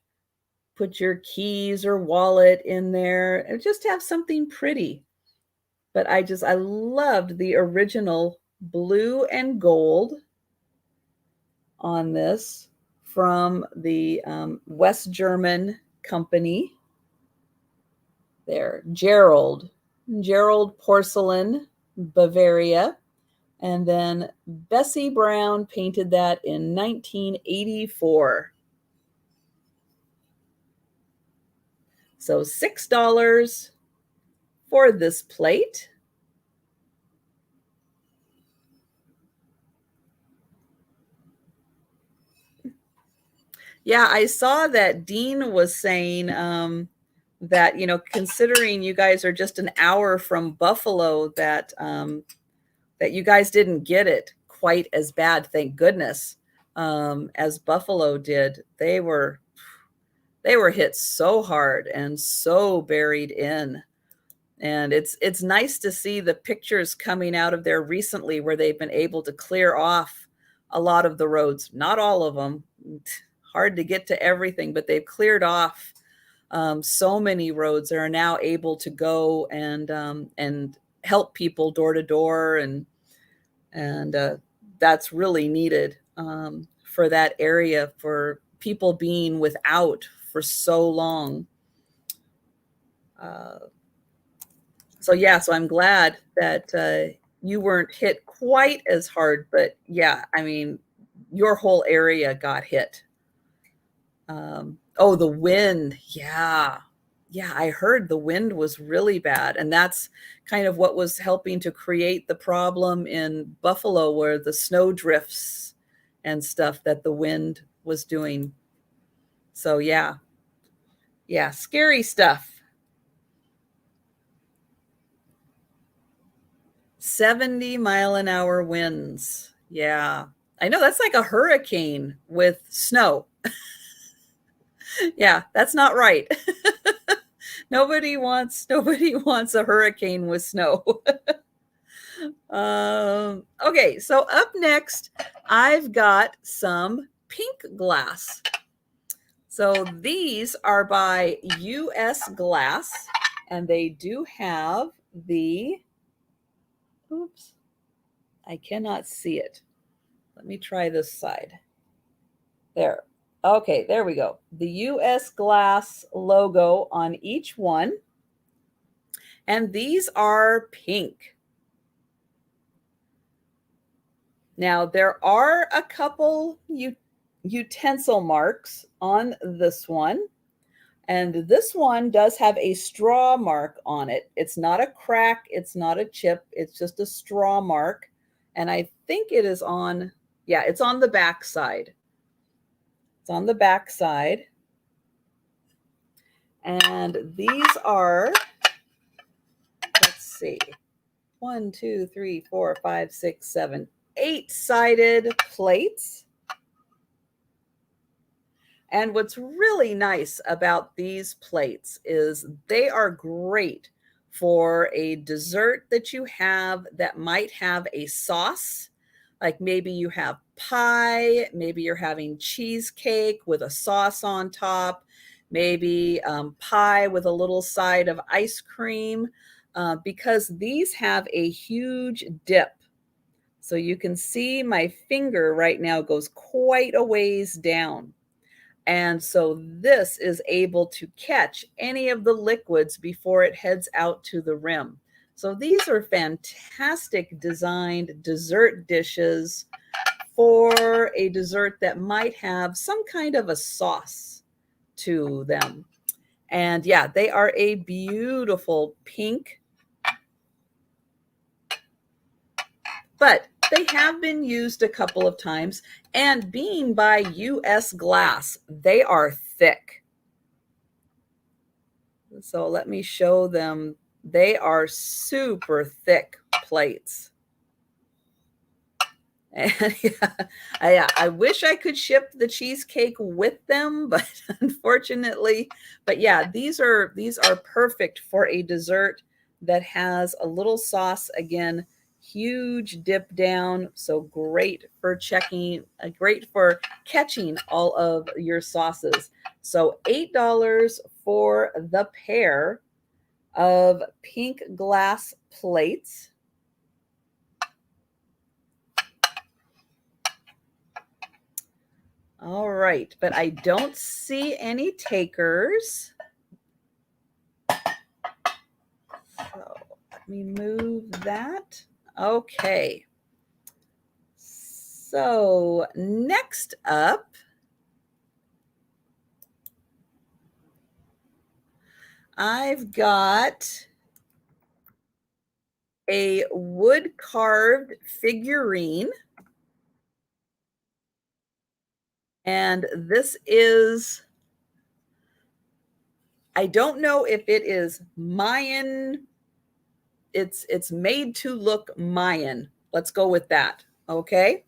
Put your keys or wallet in there and just have something pretty. But I loved the original blue and gold on this from the West German company. There, Gerald Porcelain, Bavaria. And then Bessie Brown painted that in 1984. So $6 for this plate. Yeah, I saw that Dean was saying that, considering you guys are just an hour from Buffalo, that that you guys didn't get it quite as bad, thank goodness, as Buffalo did. They were hit so hard and so buried in. And it's nice to see the pictures coming out of there recently where they've been able to clear off a lot of the roads. Not all of them. Hard to get to everything, but they've cleared off so many roads. They are now able to go and help people door to door, and that's really needed for that area, for people being without for so long. So I'm glad that you weren't hit quite as hard, but yeah, I mean, your whole area got hit. Oh, the wind. Yeah. Yeah, I heard the wind was really bad. And that's kind of what was helping to create the problem in Buffalo, where the snow drifts and stuff that the wind was doing. So yeah, scary stuff. 70-mile-an-hour winds. Yeah, I know, that's like a hurricane with snow. Yeah, that's not right. Nobody wants a hurricane with snow. Okay, so up next, I've got some pink glass. So these are by US Glass, and they do have the, oops, I cannot see it. Let me try this side. There. Okay, there we go. The US Glass logo on each one. And these are pink. Now, there are a couple utensil marks on this one. And this one does have a straw mark on it. It's not a crack. It's not a chip. It's just a straw mark. And I think it is on, yeah, it's on the back side. It's on the back side. And these are, let's see, 1, 2, 3, 4, 5, 6, 7, 8-sided plates. And what's really nice about these plates is they are great for a dessert that you have that might have a sauce. Like maybe you have pie, maybe you're having cheesecake with a sauce on top, maybe pie with a little side of ice cream, because these have a huge dip. So you can see my finger right now goes quite a ways down. And so this is able to catch any of the liquids before it heads out to the rim. So these are fantastic designed dessert dishes for a dessert that might have some kind of a sauce to them. And yeah, they are a beautiful pink, but they have been used a couple of times, and being by US Glass, they are thick. So let me show them. They are super thick plates. And I wish I could ship the cheesecake with them, but unfortunately, but yeah, these are perfect for a dessert that has a little sauce. Again, huge dip down, so great for checking, great for catching all of your sauces. So $8 for the pair of pink glass plates. All right, but I don't see any takers. So let me move that. Okay. So next up, I've got a wood carved figurine. And this is, I don't know if it is Mayan. It's made to look Mayan. Let's go with that. Okay.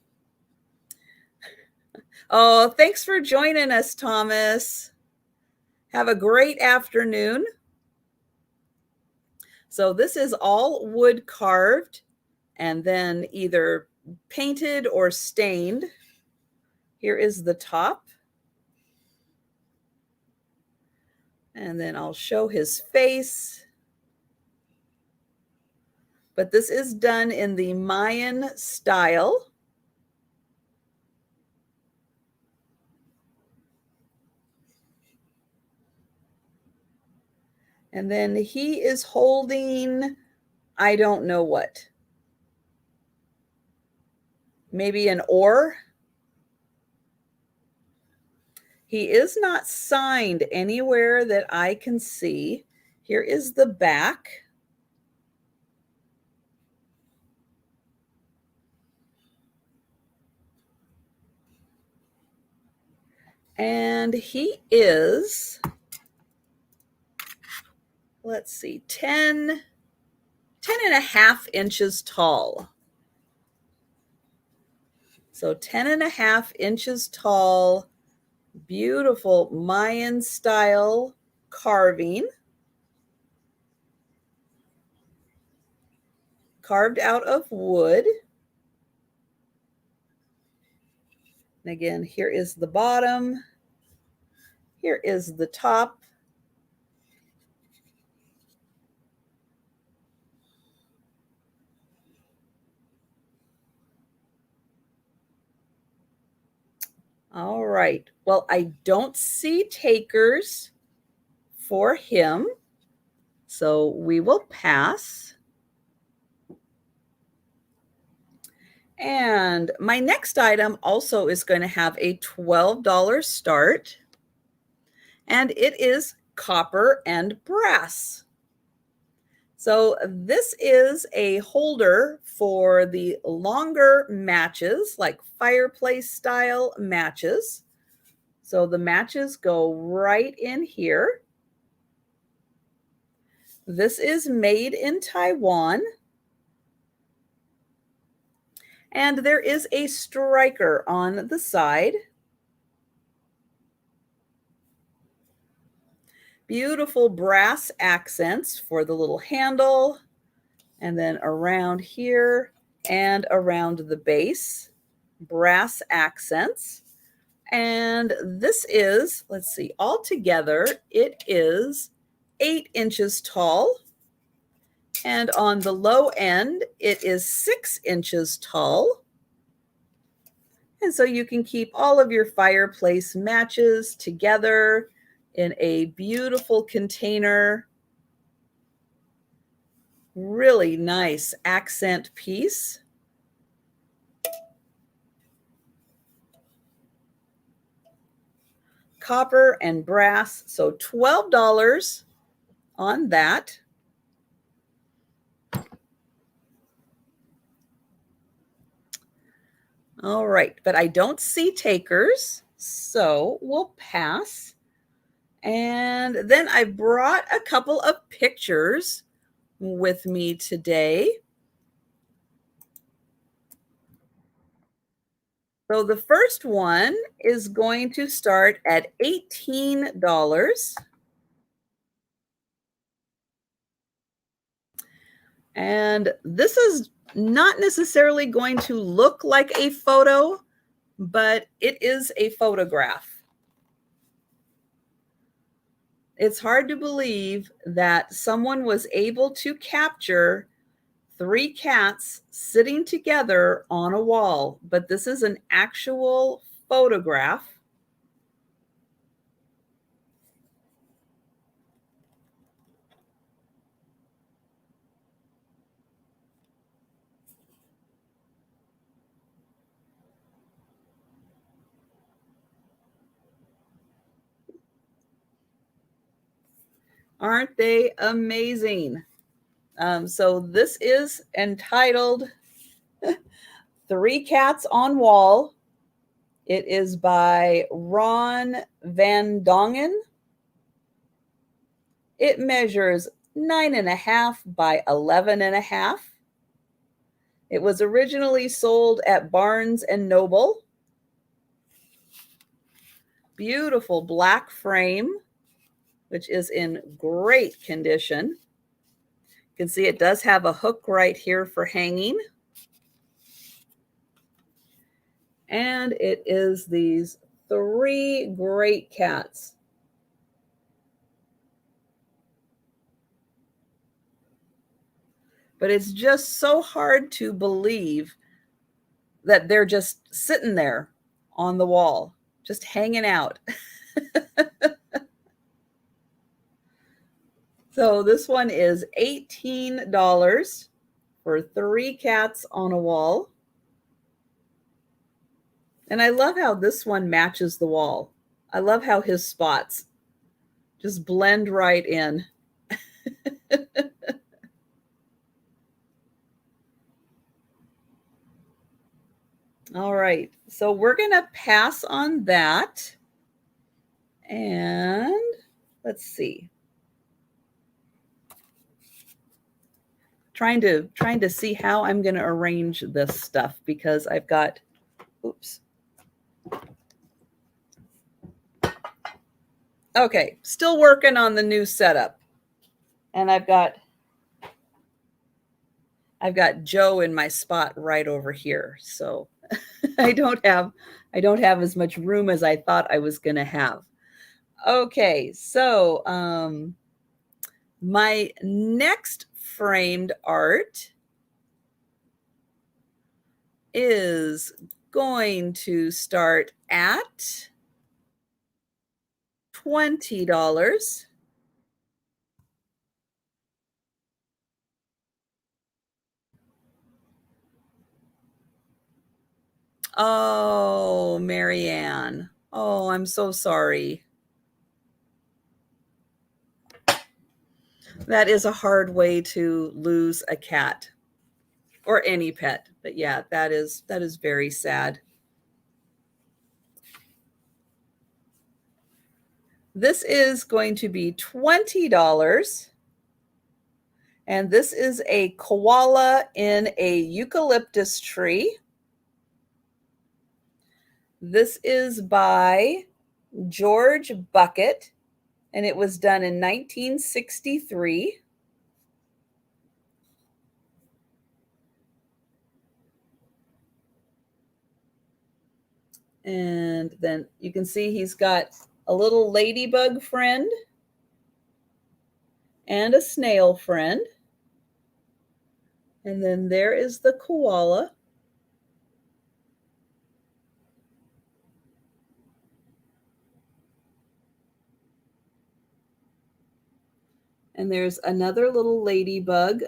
Oh, thanks for joining us, Thomas. Have a great afternoon. So this is all wood carved and then either painted or stained. Here is the top. And then I'll show his face. But this is done in the Mayan style. And then he is holding, I don't know what. Maybe an oar. He is not signed anywhere that I can see. Here is the back. And he is, let's see, 10 and a half inches tall. So 10 and a half inches tall, beautiful Mayan style carving. Carved out of wood. And again, here is the bottom. Here is the top. All right. Well, I don't see takers for him, so we will pass. And my next item also is going to have a $12 start, and it is copper and brass. So this is a holder for the longer matches, like fireplace style matches. So the matches go right in here. This is made in Taiwan. And there is a striker on the side. Beautiful brass accents for the little handle, and then around here and around the base, brass accents. And this is, let's see, altogether it is 8 inches tall. And on the low end, it is 6 inches tall. And so you can keep all of your fireplace matches together in a beautiful container. Really nice accent piece. Copper and brass, so $12 on that. All right, but I don't see takers, so we'll pass. And then I brought a couple of pictures with me today. So the first one is going to start at $18. And this is not necessarily going to look like a photo, but it is a photograph. It's hard to believe that someone was able to capture 3 cats sitting together on a wall, but this is an actual photograph. Aren't they amazing? So this is entitled 3 Cats on Wall. It is by Ron Van Dongen. It measures 9.5 by 11.5. It was originally sold at Barnes and Noble. Beautiful black frame, which is in great condition. You can see it does have a hook right here for hanging. And it is these 3 great cats. But it's just so hard to believe that they're just sitting there on the wall, just hanging out. So this one is $18 for 3 cats on a wall. And I love how this one matches the wall. I love how his spots just blend right in. All right, so we're going to pass on that. And let's see. Trying to see how I'm going to arrange this stuff because I've got, oops. Okay, still working on the new setup. And I've got Joe in my spot right over here. So I don't have as much room as I thought I was going to have. Okay, so my next framed art is going to start at $20. Oh, Marianne. Oh, I'm so sorry. That is a hard way to lose a cat or any pet. But yeah, that is very sad. This is going to be $20. And this is a koala in a eucalyptus tree. This is by George Bucket, and it was done in 1963. And then you can see he's got a little ladybug friend and a snail friend. And then there is the koala. And there's another little ladybug.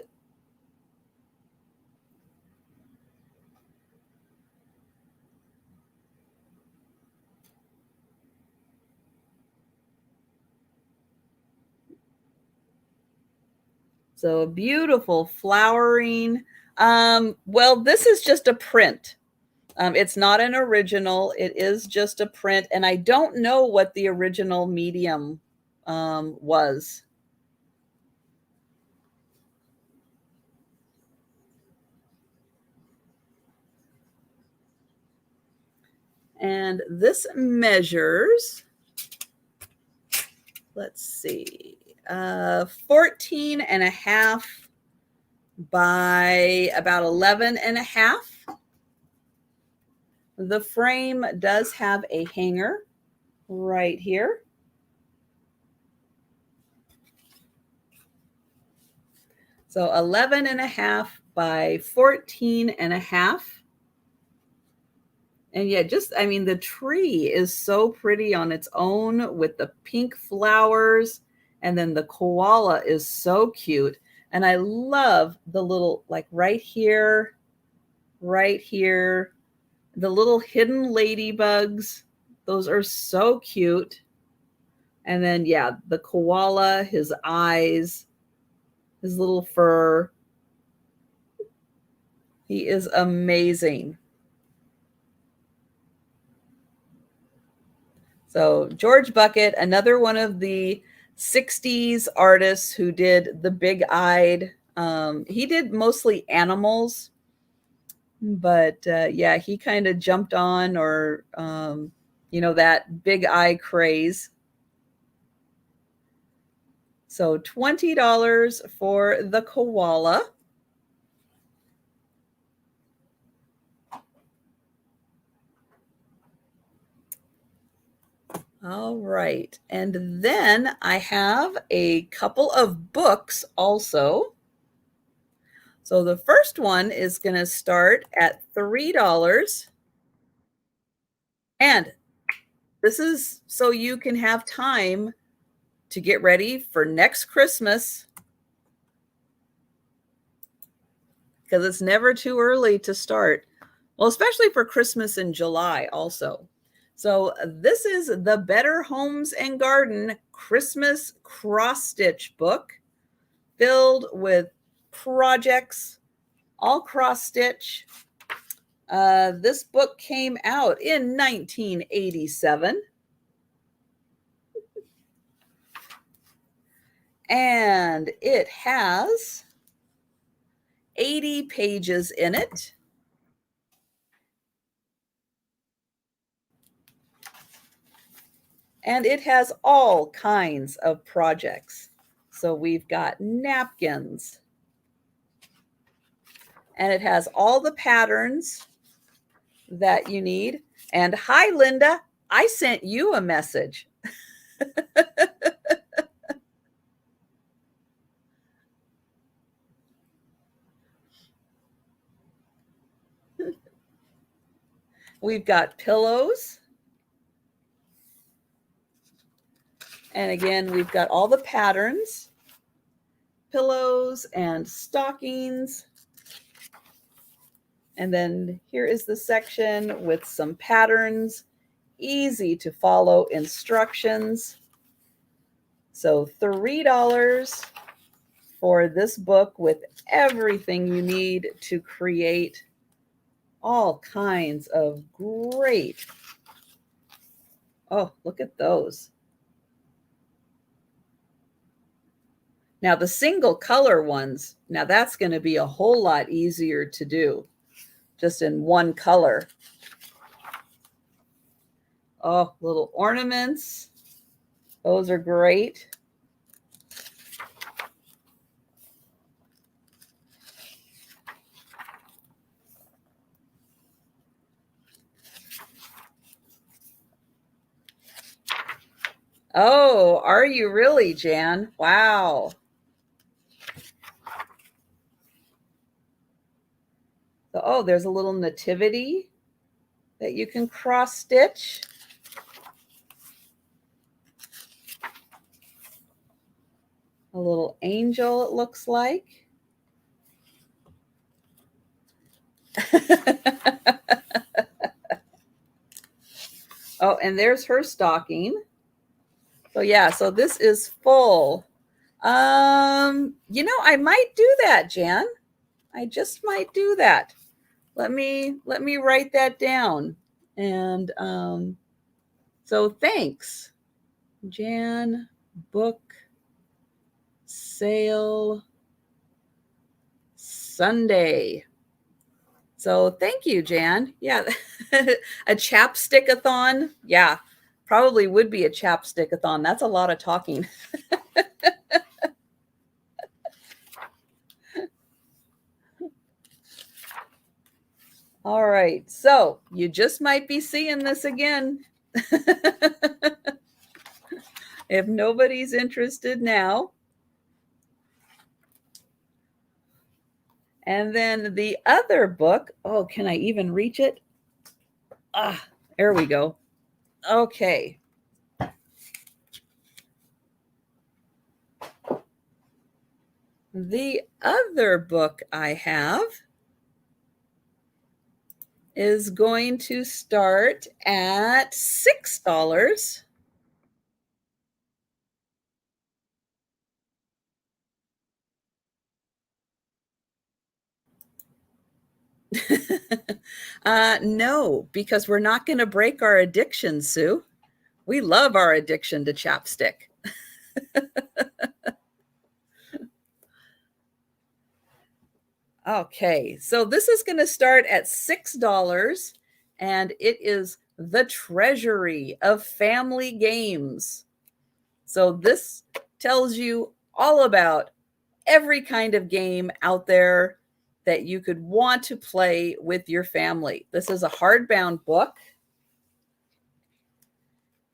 So a beautiful flowering. Well, this is just a print. It's not an original. It is just a print. And I don't know what the original medium was. And this measures, let's see, 14.5 by about 11.5. The frame does have a hanger right here. So 11 and a half by 14 and a half. And yeah, just, I mean, the tree is so pretty on its own with the pink flowers. And then the koala is so cute. And I love the little, like right here, the little hidden ladybugs. Those are so cute. And then, yeah, the koala, his eyes, his little fur. He is amazing. So George Bucket, another one of the 60s artists who did the big-eyed. He did mostly animals, but yeah, he kind of jumped on or, that big eye craze. So $20 for the koala. All right. And then I have a couple of books also. So the first one is going to start at $3. And this is so you can have time to get ready for next Christmas, because it's never too early to start. Well, especially for Christmas in July also. So this is the Better Homes and Garden Christmas cross-stitch book, filled with projects, all cross-stitch. This book came out in 1987. And it has 80 pages in it. And it has all kinds of projects. So we've got napkins. And it has all the patterns that you need. And hi, Linda, I sent you a message. We've got pillows. And again, we've got all the patterns, pillows and stockings. And then here is the section with some patterns, easy to follow instructions. So $3 for this book with everything you need to create all kinds of great. Oh, look at those. Now the single color ones, now that's going to be a whole lot easier to do, just in one color. Oh, little ornaments. Those are great. Oh, are you really, Jan? Wow. So, oh, there's a little nativity that you can cross stitch. A little angel, it looks like. Oh, and there's her stocking. So yeah, so this is full. I might do that, Jan. I just might do that. Let me write that down. And so thanks, Jan. Book sale Sunday. So thank you, Jan. Yeah, a chapstick-a-thon. Yeah, probably would be a chapstick-a-thon. That's a lot of talking. All right, so you just might be seeing this again. If nobody's interested now. And then the other book, oh, can I even reach it? Ah, there we go. Okay. The other book I have is going to start at $6. No, because we're not going to break our addiction, Sue. We love our addiction to chapstick. Okay, so this is going to start at $6, and it is The Treasury of Family Games. So this tells you all about every kind of game out there that you could want to play with your family. This is a hardbound book.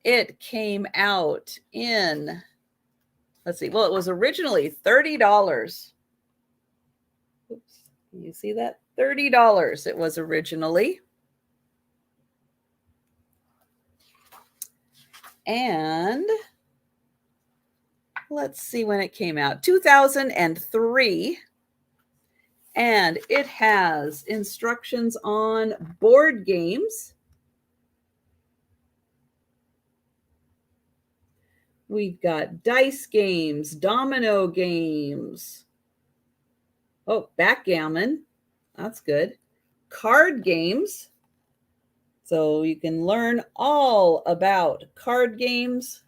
It came out in, let's see, well, it was originally $30. Oops, can you see that? $30 it was originally. And let's see when it came out, 2003. And it has instructions on board games. We've got dice games, domino games. Oh, backgammon. That's good. Card games. So you can learn all about card games,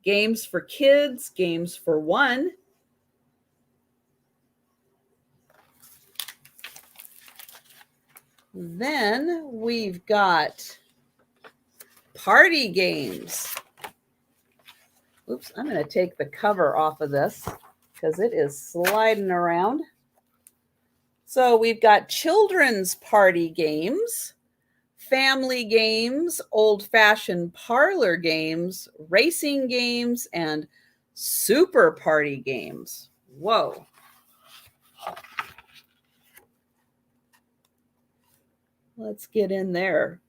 games for kids, games for one. Then we've got party games. Oops, I'm going to take the cover off of this because it is sliding around. So we've got children's party games, family games, old-fashioned parlor games, racing games, and super party games. Whoa. Let's get in there.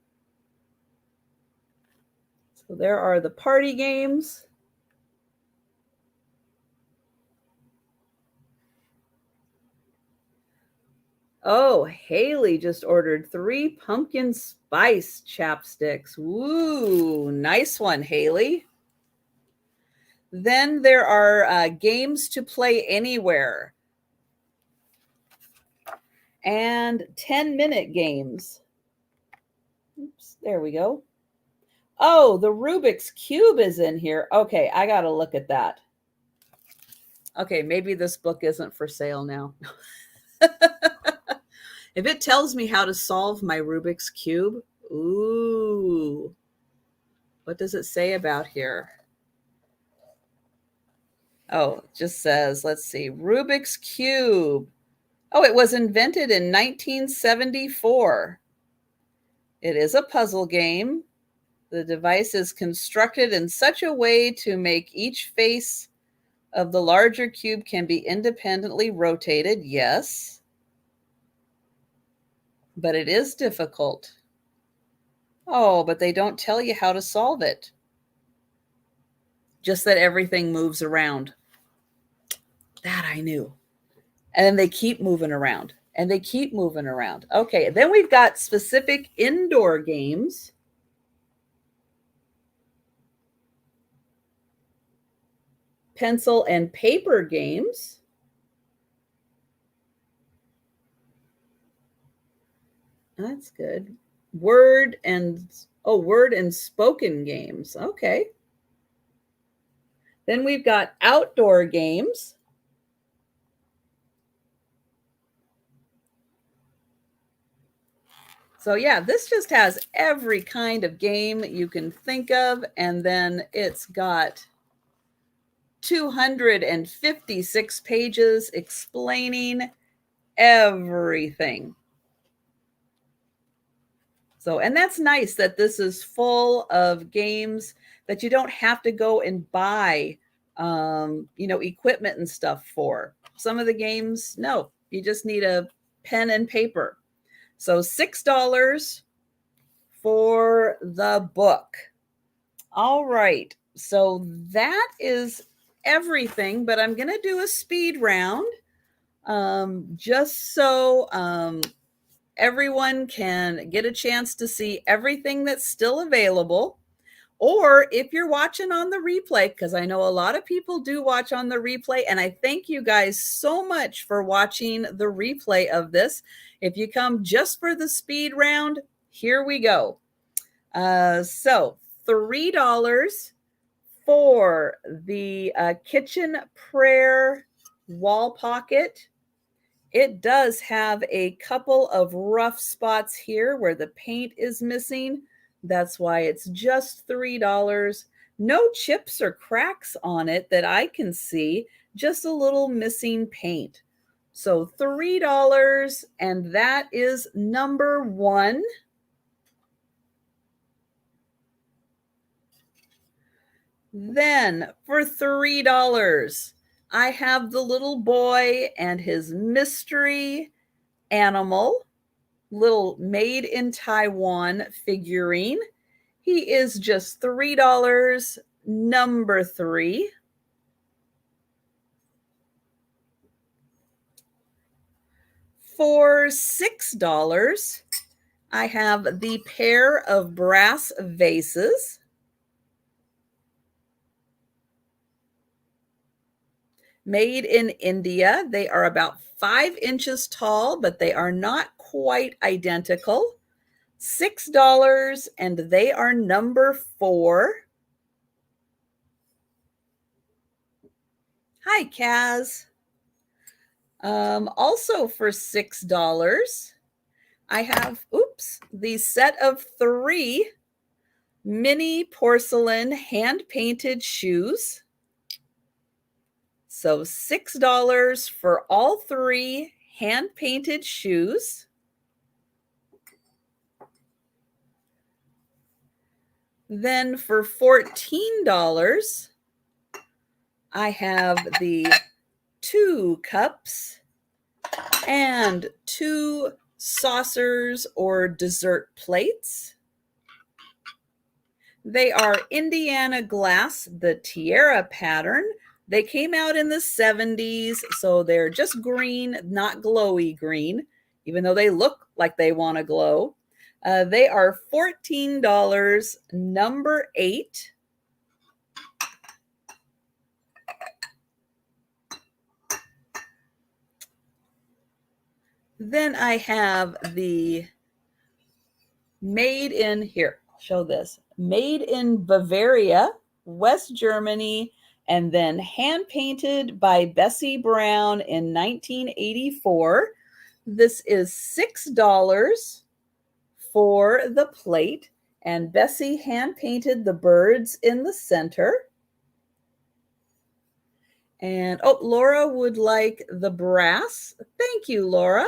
So there are the party games. Oh, Haley just ordered 3 pumpkin spice chapsticks. Woo, nice one, Haley. Then there are games to play anywhere and 10-minute games. Oops, there we go. Oh, the Rubik's Cube is in here. Okay, I got to look at that. Okay, maybe this book isn't for sale now. If it tells me how to solve my Rubik's Cube, ooh, what does it say about here? Oh, it just says, let's see, Rubik's Cube. Oh, it was invented in 1974. It is a puzzle game. The device is constructed in such a way to make each face of the larger cube can be independently rotated. Yes. But it is difficult. Oh, but they don't tell you how to solve it. Just that everything moves around. That I knew. And then they keep moving around. And they keep moving around. Okay, then we've got specific indoor games. Pencil and paper games. That's good. Word and spoken games. Okay. Then we've got outdoor games. So yeah, this just has every kind of game you can think of. And then it's got 256 pages explaining everything. So, and that's nice that this is full of games that you don't have to go and buy, equipment and stuff for. Some of the games, no, You just need a pen and paper. So $6 for the book. All right. So that is everything, but I'm going to do a speed round just so everyone can get a chance to see everything that's still available. Or if you're watching on the replay, because I know a lot of people do watch on the replay, and I thank you guys so much for watching the replay of this. If you come just for the speed round, here we go. So $3 for the kitchen prayer wall pocket. It does have a couple of rough spots here where the paint is missing. That's why it's just $3. No chips or cracks on it that I can see, just a little missing paint. So $3, and that is number one. Then for $3, I have the little boy and his mystery animal, little made in Taiwan figurine. He is just $3, number three. For $6, I have the pair of brass vases. Made in India. They are about 5 inches tall, but they are not quite identical. $6, and they are number four. Hi, Kaz. Also for $6, I have, the set of 3 mini porcelain hand-painted shoes. So $6 for all 3 hand-painted shoes. Then for $14, I have the 2 cups and 2 saucers or dessert plates. They are Indiana glass, the tiara pattern. They came out in the 70s, so they're just green, not glowy green, even though they look like they want to glow. They are $14, number 8. Then I have the made in, here, I'll show this, made in Bavaria, West Germany, and then hand painted by Bessie Brown in 1984. This is $6 for the plate, and Bessie hand painted the birds in the center. And oh, Laura would like the brass. Thank you, Laura.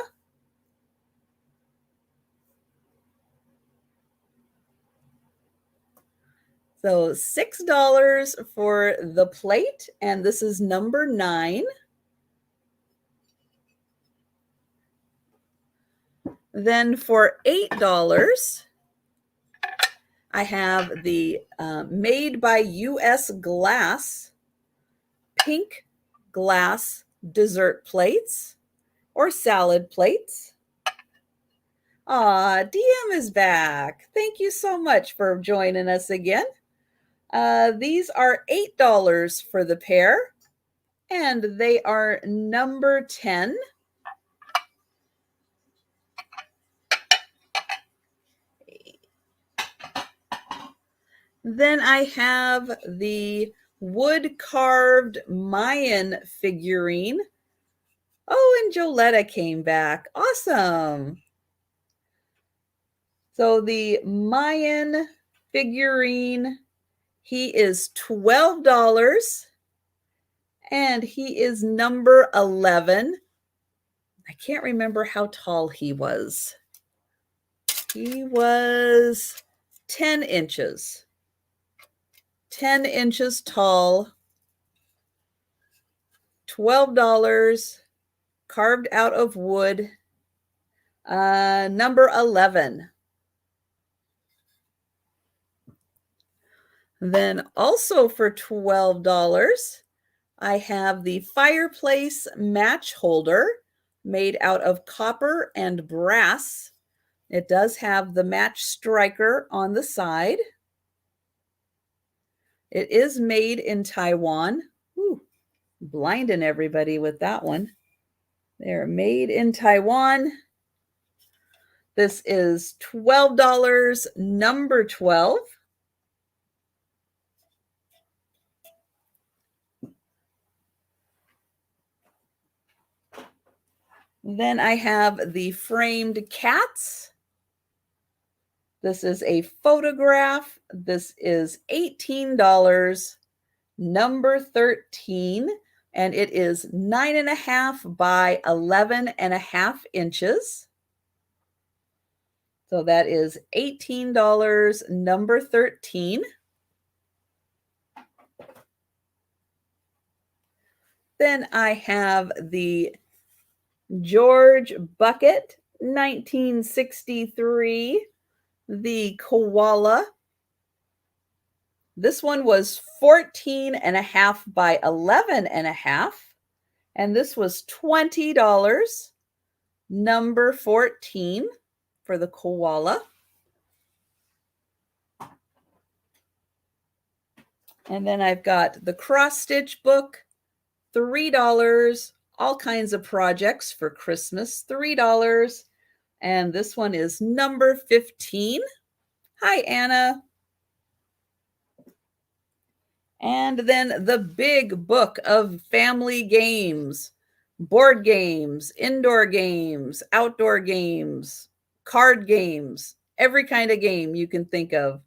So $6 for the plate, and this is number 9. Then for $8, I have the made by US Glass pink glass dessert plates or salad plates. DM is back. Thank you so much for joining us again. These are $8 for the pair, and they are number 10. Then I have the wood-carved Mayan figurine. Oh, and Joletta came back. Awesome. So the Mayan figurine, he is $12, and he is number 11. I can't remember how tall he was. He was 10 inches. 10 inches tall, $12, carved out of wood, number 11. Then also for $12, I have the fireplace match holder made out of copper and brass. It does have the match striker on the side. It is made in Taiwan. Ooh, blinding everybody with that one. They're made in Taiwan. This is $12, number 12. Then I have the framed cats. This is a photograph. This is $18, number 13, and it is 9.5 by 11.5 inches. So that is $18, number 13. Then I have the George Bucket 1963, the koala. This one was 14.5 by 11.5, and this was $20, number 14 for the koala. And then I've got the cross stitch book, $3, all kinds of projects for Christmas, $3. And this one is number 15. Hi, Anna. And then the big book of family games, board games, indoor games, outdoor games, card games, every kind of game you can think of.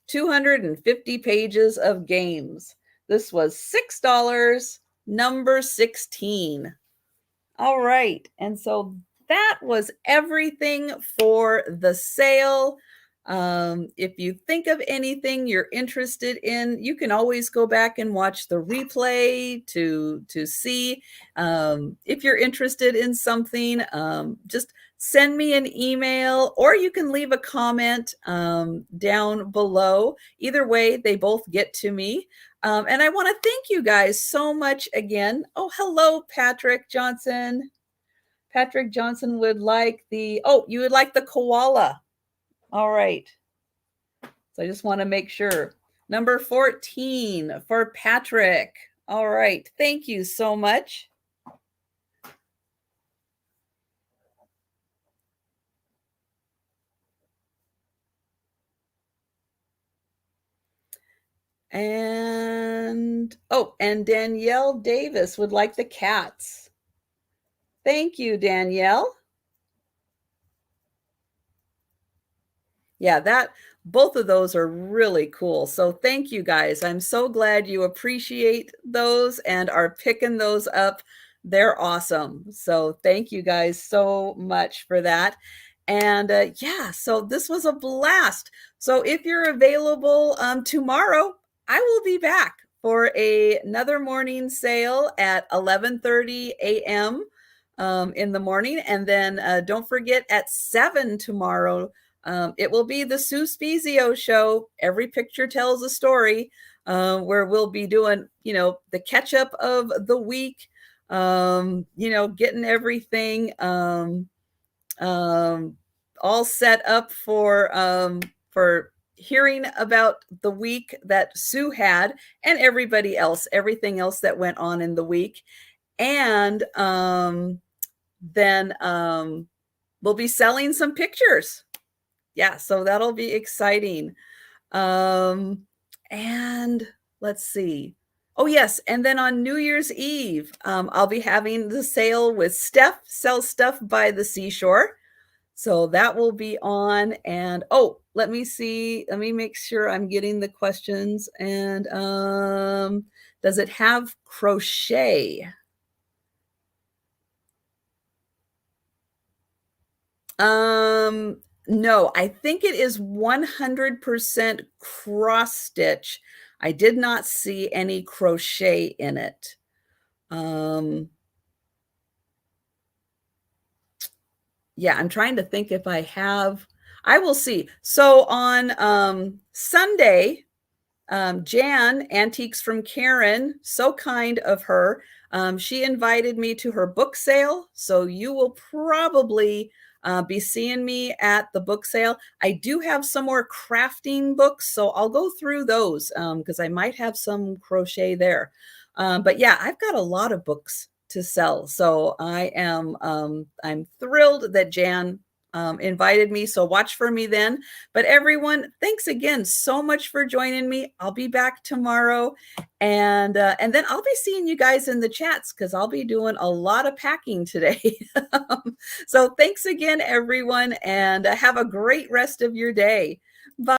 250 pages of games. This was $6, number 16. All right. And so that was everything for the sale. If you think of anything you're interested in, you can always go back and watch the replay to see if you're interested in something. Just send me an email, or you can leave a comment down below. Either way, they both get to me. And I want to thank you guys so much again. Oh, hello, Patrick Johnson. Patrick Johnson would like the, oh, you would like the koala. All right. So I just want to make sure. Number 14 for Patrick. All right. Thank you so much. And, oh, and Danielle Davis would like the cats. Thank you, Danielle. Yeah, both of those are really cool. So thank you guys. I'm so glad you appreciate those and are picking those up. They're awesome. So thank you guys so much for that. And yeah, so this was a blast. So if you're available tomorrow, I will be back for another morning sale at 11:30 a.m. In the morning. And then don't forget at 7 tomorrow, it will be the Sue Spezio show. Every picture tells a story, where we'll be doing, the catch up of the week, getting everything all set up for hearing about the week that Sue had and everybody else, everything else that went on in the week. And then we'll be selling some pictures. Yeah, so that'll be exciting. And let's see. Oh, yes. And then on New Year's Eve, I'll be having the sale with Steph, Sell Stuff by the Seashore. So that will be on. And oh, let me see. Let me make sure I'm getting the questions. And does it have crochet? No, I think it is 100% cross stitch. I did not see any crochet in it. Yeah, I'm trying to think if I have, I will see. So on Sunday, Jan, Antiques from Karen, so kind of her. She invited me to her book sale. So you will probably be seeing me at the book sale. I do have some more crafting books, so I'll go through those because I might have some crochet there. But yeah, I've got a lot of books to sell. So I'm thrilled that Jan invited me. So watch for me then. But everyone, thanks again so much for joining me. I'll be back tomorrow, and then I'll be seeing you guys in the chats because I'll be doing a lot of packing today. So thanks again, everyone, and have a great rest of your day.